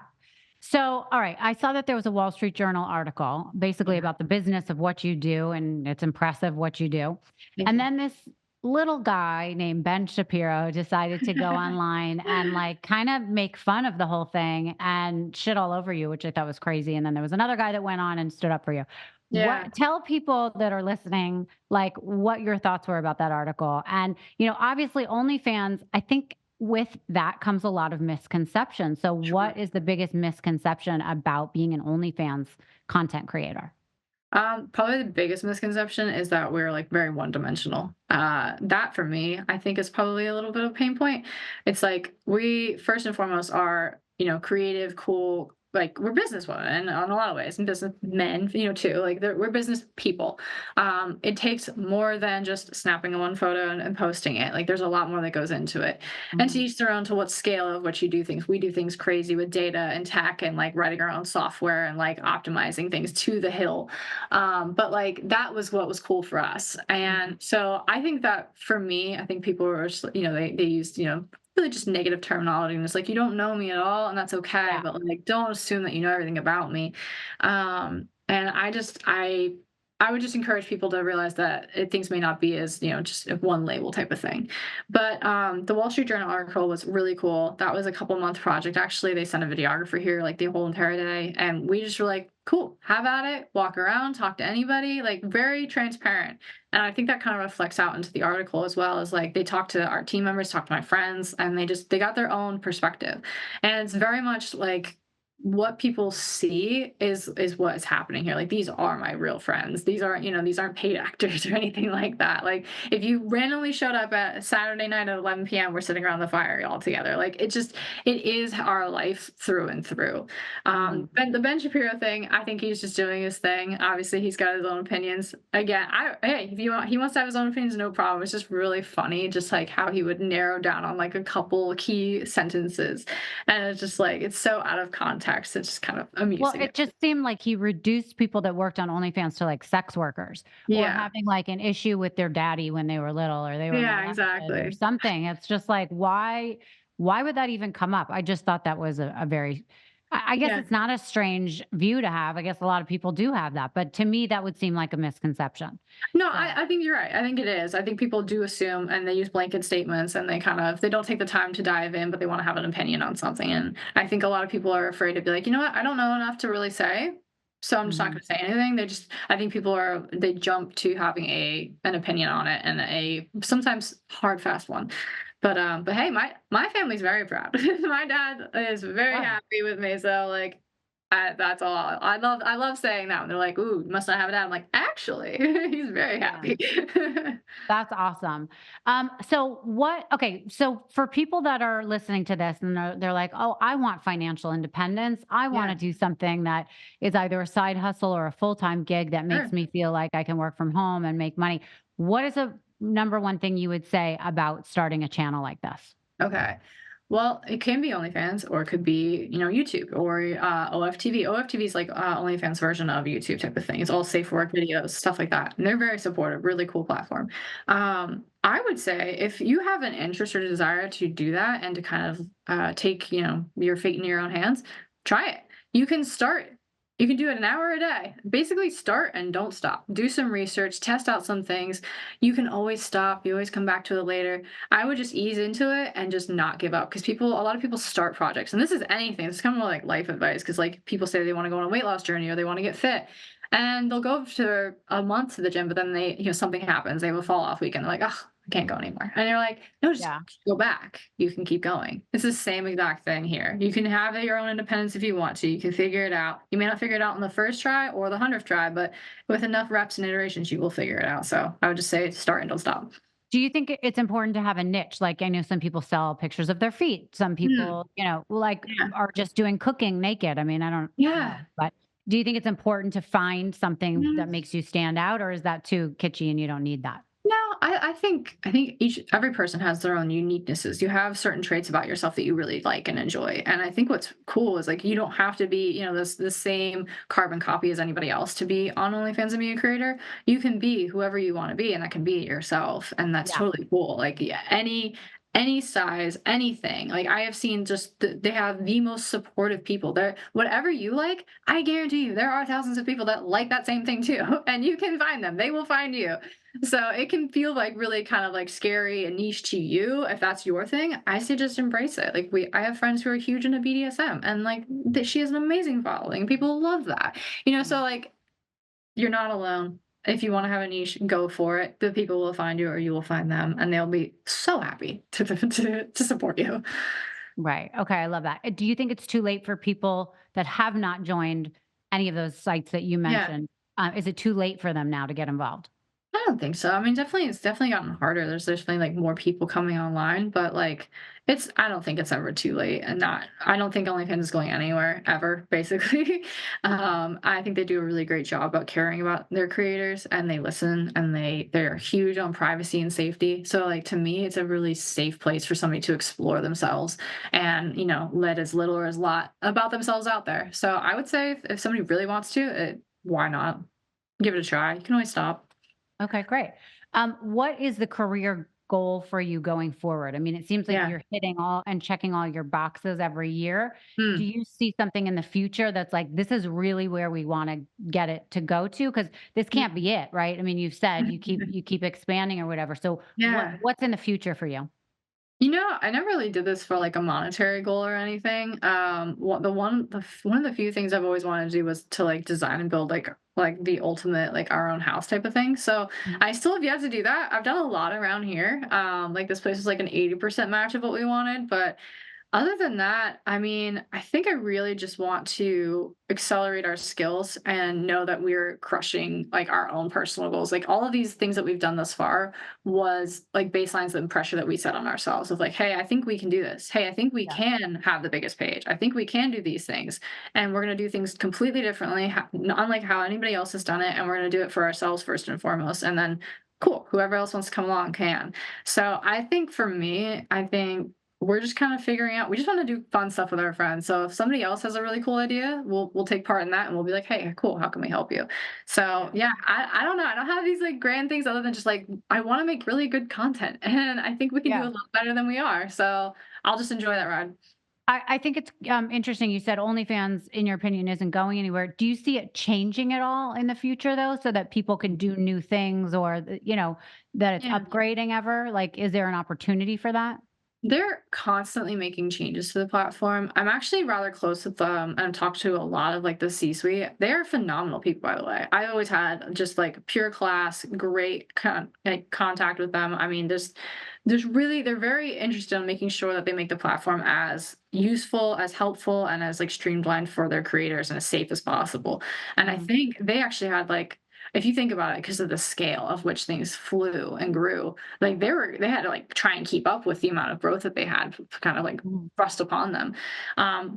So, all right, I saw that there was a Wall Street Journal article basically Yeah. about the business of what you do, and it's impressive what you do. Thank And you. then this little guy named Ben Shapiro decided to go online and like kind of make fun of the whole thing and shit all over you, which I thought was crazy. And then there was another guy that went on and stood up for you. Yeah. What tell people that are listening like what your thoughts were about that article? And obviously OnlyFans, I think with that comes a lot of misconception. So Sure. what is the biggest misconception about being an OnlyFans content creator? Probably the biggest misconception is that we're like very one-dimensional. That for me, I think is probably a little bit of a pain point. It's like we first and foremost are, creative, cool, like we're businesswomen in a lot of ways, and business men, too. Like we're business people. It takes more than just snapping one photo and posting it. Like there's a lot more that goes into it. And to Mhm. each their own to what scale of what you do things. We do things crazy with data and tech and like writing our own software and like optimizing things to the hill. But like that was what was cool for us. Mhm. And so I think that for me, I think people were just, they used, really just negative terminology. And it's like, you don't know me at all, and that's okay. Yeah. But like, don't assume that you know everything about me. And I would just encourage people to realize that things may not be as, just a one label type of thing. But the Wall Street Journal article was really cool. That was a couple month project. Actually, they sent a videographer here like the whole entire day. And we just were like, cool, have at it, walk around, talk to anybody, like very transparent. And I think that kind of reflects out into the article as well as like they talked to our team members, talked to my friends, and they got their own perspective. And it's very much like what people see is what is happening here. Like these are my real friends. These aren't paid actors or anything like that. Like if you randomly showed up at Saturday night at 11 p.m., we're sitting around the fire all together. Like it is our life through and through. Mhm. And the Ben Shapiro thing, I think he's just doing his thing. Obviously, he's got his own opinions. Again, hey, if he wants to have his own opinions, no problem. It's just really funny, just like how he would narrow down on like a couple key sentences, and it's just like it's so out of context. It's just kind of Well, amusing. it just seemed like he reduced people that worked on OnlyFans to like sex workers or Yeah. having like an issue with their daddy when they were little or they were Yeah, molested or exactly. something. It's just like why would that even come up? I just thought that was a very I guess Yeah. it's not a strange view to have. I guess a lot of people do have that, but to me, that would seem like a misconception. No, So, I think you're right. I think it is. I think people do assume and they use blanket statements and they don't take the time to dive in, but they want to have an opinion on something. And I think a lot of people are afraid to be like, you know what, I don't know enough to really say. So I'm just not mhm. gonna say anything. I think people they jump to having an opinion on it and a sometimes hard, fast one. But hey, my family's very proud. My dad is very Good. happy with me. So like that's all. I love saying that when they're like, "Ooh, you must not have a dad." I'm like, "Actually, he's very Yeah. happy." That's awesome. So for people that are listening to this and they're like, oh, I want financial independence. I want Yeah, to do something that is either a side hustle or a full-time gig that makes sure. me feel like I can work from home and make money. What is a number one thing you would say about starting a channel like this? Okay. Well, it can be OnlyFans, or it could be, YouTube or OFTV. OFTV is like OnlyFans version of YouTube type of thing. It's all safe work videos, stuff like that. And they're very supportive, really cool platform. I would say if you have an interest or desire to do that and to kind of take, your fate in your own hands, try it. You can start. You can do it an hour a day. Basically, start and don't stop. Do some research, test out some things. You can always stop. You always come back to it later. I would just ease into it and just not give up because a lot of people start projects, and this is anything. It's kind of more like life advice because like people say they want to go on a weight loss journey or they want to get fit, and they'll go for a month to the gym, but then something happens. They have a fall off weekend. They're like, oh, I can't go anymore, and you're like, no, just Yeah. go back. You can keep going. It's the same exact thing here. You can have your own independence if you want to. You can figure it out. You may not figure it out on the first try or the 100th try, but with enough reps and iterations, you will figure it out. So I would just say start and don't stop. Do you think it's important to have a niche? Like I know some people sell pictures of their feet. Some Mm, people, like yeah. are just doing cooking naked. I mean, I don't know, Yeah. but do you think it's important to find something that Mm, makes you stand out, or is that too kitschy and you don't need that? no, I think every person has their own uniquenesses. You have certain traits about yourself that you really like and enjoy. And I think what's cool is like you don't have to be, this the same carbon copy as anybody else to be on OnlyFans and be a creator. You can be whoever you want to be, and that can be yourself. And that's Yeah. totally cool. Like yeah, any size, anything. Like I have seen they have the most supportive people. There whatever you like, I guarantee you there are thousands of people that like that same thing too. And you can find them. They will find you. So it can feel like really kind of like scary and niche to you if that's your thing. I say just embrace it. Like I have friends who are huge into BDSM and like she has an amazing following. People love that. So Mm. like you're not alone. If you want to have a niche, go for it. The people will find you or you will find them and they'll be so happy to support you. Right. Okay. I love that. Do you think it's too late for people that have not joined any of those sites that you Yeah. mentioned? Is it too late for them now to get involved? I don't think so. I mean, it's definitely gotten harder. There's definitely like more people coming online, but like I don't think it's ever too late and I don't think OnlyFans is going anywhere ever, basically. I think they do a really great job about caring about their creators and they listen and they're huge on privacy and safety. So like to me, it's a really safe place for somebody to explore themselves and, let as little or as lot about themselves out there. So I would say if somebody really wants to, why not? Give it a try. You can always stop. Okay, great. What is the career goal for you going forward? I mean, it seems like Yeah. you're hitting all and checking all your boxes every year. Do Hmm. you see something in the future that's like, this is really where we want to get it to go to? Because this can't be it, right? I mean, you've said you keep expanding or whatever. So Yeah. what's in the future for you? I never really did this for like a monetary goal or anything. One of the few things I've always wanted to do was to like design and build like the ultimate like our own house type of thing. So Mhm. I still have yet to do that. I've done a lot around here. Like this place was like an 80% match of what we wanted, but other than that, I mean, I think I really just want to accelerate our skills and know that we're crushing like our own personal goals. Like all of these things that we've done thus far was like baselines and pressure that we set on ourselves of like, hey, I think we can do this. Hey, I think we Yeah. can have the biggest page. I think we can do these things. And we're going to do things completely differently, unlike how anybody else has done it. And we're going to do it for ourselves first and foremost. And then cool, whoever else wants to come along can. So I think for me, I think we're just kind of figuring out we just want to do fun stuff with our friends. So if somebody else has a really cool idea, we'll take part in that and we'll be like, hey, cool, how can we help you? So Yeah. yeah, I don't know. I don't have these like grand things other than just like I want to make really good content. And I think we can do Yeah. a lot better than we are. So I'll just enjoy that ride. I think it's interesting. You said OnlyFans, in your opinion, isn't going anywhere. Do you see it changing at all in the future, though, so that people can do new things, or that it's Yeah. upgrading ever? Like, is there an opportunity for that? They're constantly making changes to the platform. I'm actually rather close with them and I've talked to a lot of like the C-suite. They are phenomenal people, by the way. I always had just like pure class, great like contact with them. I mean, there's really they're very interested in making sure that they make the platform as useful, as helpful, and as like streamlined for their creators and as safe as possible. And I Mm, think they actually had like if you think about it, because of the scale of which things flew and grew, like they had to like try and keep up with the amount of growth that they had kind of like mm, thrust upon them,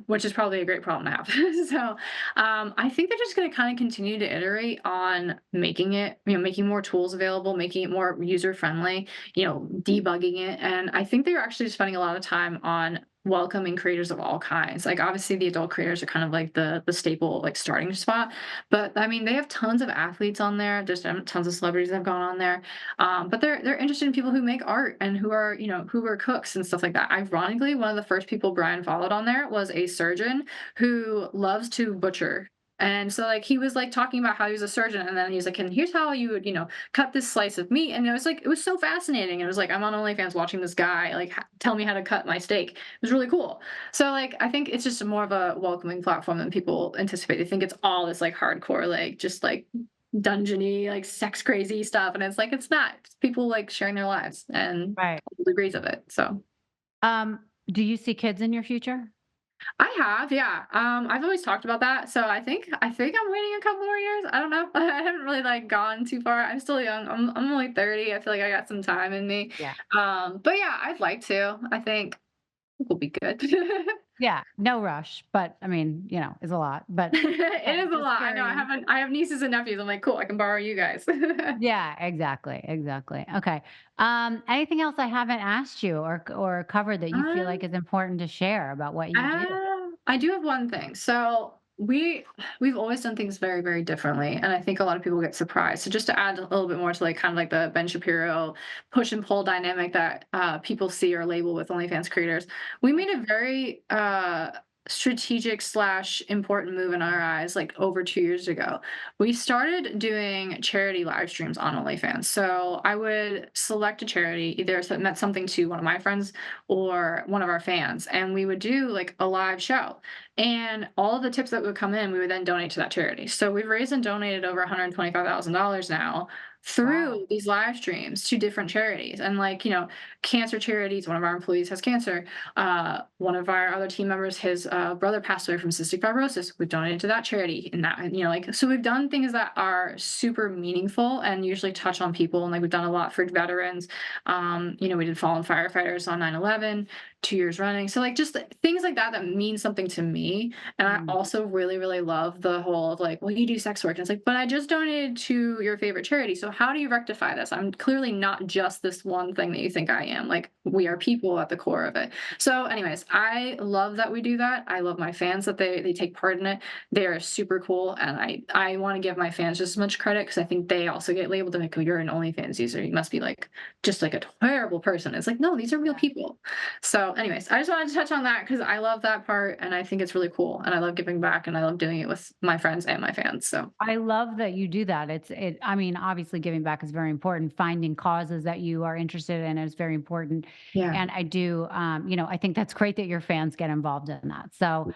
which is probably a great problem to have. So I think they're just going to kind of continue to iterate on making it, making more tools available, making it more user friendly, debugging it. And I think they're actually spending a lot of time on welcoming creators of all kinds. Like obviously the adult creators are kind of like the staple like starting spot, but I mean they have tons of athletes on there. There's tons of celebrities that have gone on there, but they're interested in people who make art and who are who are cooks and stuff like that. Ironically, one of the first people Brian followed on there was a surgeon who loves to butcher. And so like he was like talking about how he was a surgeon, and then he's like, and here's how you would cut this slice of meat. And it was like it was so fascinating. It was like I'm on OnlyFans watching this guy like tell me how to cut my steak. It was really cool. So like I think it's just more of a welcoming platform than people anticipate. They think it's all this like hardcore like just like dungeony, like sex crazy stuff. And it's like it's not. It's people like sharing their lives and right. all degrees of it. So Um, do you see kids in your future? I have, yeah. I've always talked about that. So I think I'm waiting a couple more years. I don't know. I haven't really like gone too far. I'm still young. I'm only 30. I feel like I got some time in me. Yeah. But yeah, I'd like to. I think we'll be good. Yeah, no rush, but I mean, it's a lot. But It okay, is a just lot. I know. curious. I have nieces and nephews. I'm like, cool. I can borrow you guys. Yeah, exactly, exactly. Okay. Anything else I haven't asked you or covered that you feel like Um, is important to share about what you do? I do have one thing. So we've always done things very, very differently, and I think a lot of people get surprised. So just to add a little bit more to like kind of like the Ben Shapiro push and pull dynamic that people see or label with OnlyFans creators, we made a very strategic slash important move in our eyes like over 2 years ago. We started doing charity live streams on OnlyFans. So I would select a charity, either if it meant something to one of my friends or one of our fans, and we would do like a live show. And all of the tips that would come in, we would then donate to that charity. So we've raised and donated over $125,000 now Wow. through these live streams to different charities. And like, cancer charities, one of our employees has cancer. One of our other team members, his brother passed away from cystic fibrosis. We've donated to that charity, and that, like, so we've done things that are super meaningful and usually touch on people. And like, we've done a lot for veterans. We did fallen firefighters on 9/11, 2 years running. So like, just things like that that mean something to me. And I Mm, also really, really love the whole of like, well, you do sex work. And it's like, but I just donated to your favorite charity. So how do you rectify this? I'm clearly not just this one thing that you think I am. Like, we are people at the core of it. So, anyways, I love that we do that. I love my fans that they take part in it. They are super cool, and I want to give my fans just as much credit because I think they also get labeled like, oh, you're an OnlyFans user. You must be like just like a terrible person. It's like, no, these are real yeah. people. So, anyways, I just wanted to touch on that because I love that part, and I think it's really cool, and I love giving back, and I love doing it with my friends and my fans. So, I love that you do that. I mean, obviously giving back is very important. Finding causes that you are interested in is very important. yeah, And I do, I think that's great that your fans get involved in that. So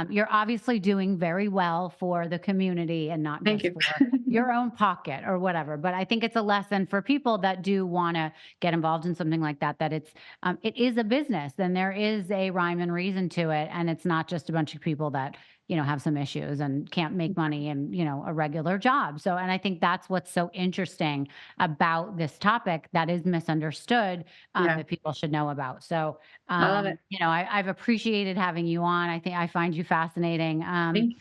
you're obviously doing very well for the community and not thank just you. for your own pocket or whatever. But I think it's a lesson for people that do want to get involved in something like that, that it is a business and there is a rhyme and reason to it. And it's not just a bunch of people that have some issues and can't make money in, a regular job. So, and I think that's what's so interesting about this topic that is misunderstood, Yeah, that people should know about. So, I love it. I've appreciated having you on. I think I find you fascinating. Thank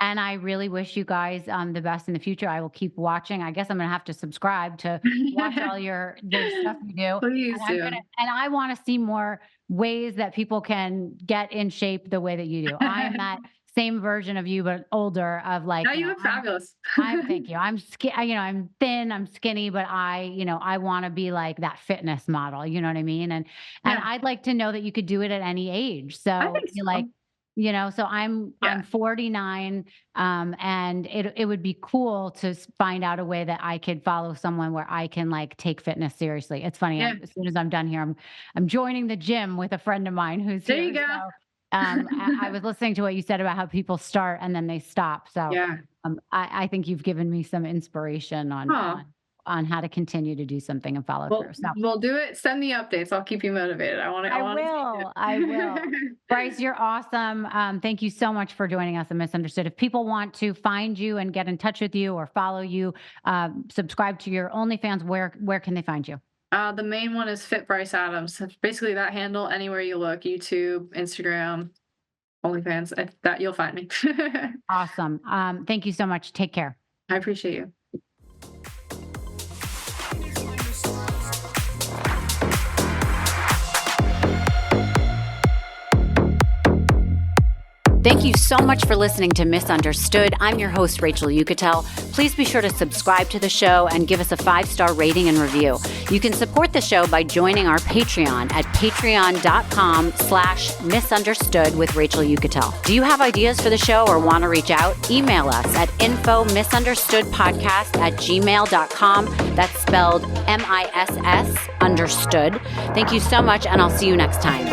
And I really wish you guys the best in the future. I will keep watching. I guess I'm gonna have to subscribe to watch you. all the stuff you do. Please do. And I want to see more ways that people can get in shape the way that you do. I'm that same version of you, but older of like, Now you look fabulous. Thank you. I'm thin, I'm skinny, but I want to be like that fitness model. You know what I mean? And Yeah. I'd like to know that you could do it at any age. So I think you so. like, so I'm 49, and it would be cool to find out a way that I could follow someone where I can like take fitness seriously. It's funny. Yeah. As soon as I'm done here, I'm joining the gym with a friend of mine who's There here. you go. So, I was listening to what you said about how people start and then they stop. So Yeah. I think you've given me some inspiration on how to continue to do something and follow through. So we'll do it. Send me updates. I'll keep you motivated. I will. Bryce, you're awesome. Thank you so much for joining us on Misunderstood. If people want to find you and get in touch with you or follow you, subscribe to your OnlyFans, where can they find you? The main one is Fit Bryce Adams. It's basically that handle anywhere you look, YouTube, Instagram, OnlyFans, that you'll find me. Awesome. Thank you so much. Take care. I appreciate you. Thank you so much for listening to Misunderstood. I'm your host, Rachel Uchitel. Please be sure to subscribe to the show and give us a 5-star rating and review. You can support the show by joining our Patreon at patreon.com/misunderstood with Rachel Uchitel. Do you have ideas for the show or want to reach out? Email us at info misunderstoodpodcast@gmail.com. That's spelled MISS understood. Thank you so much, and I'll see you next time.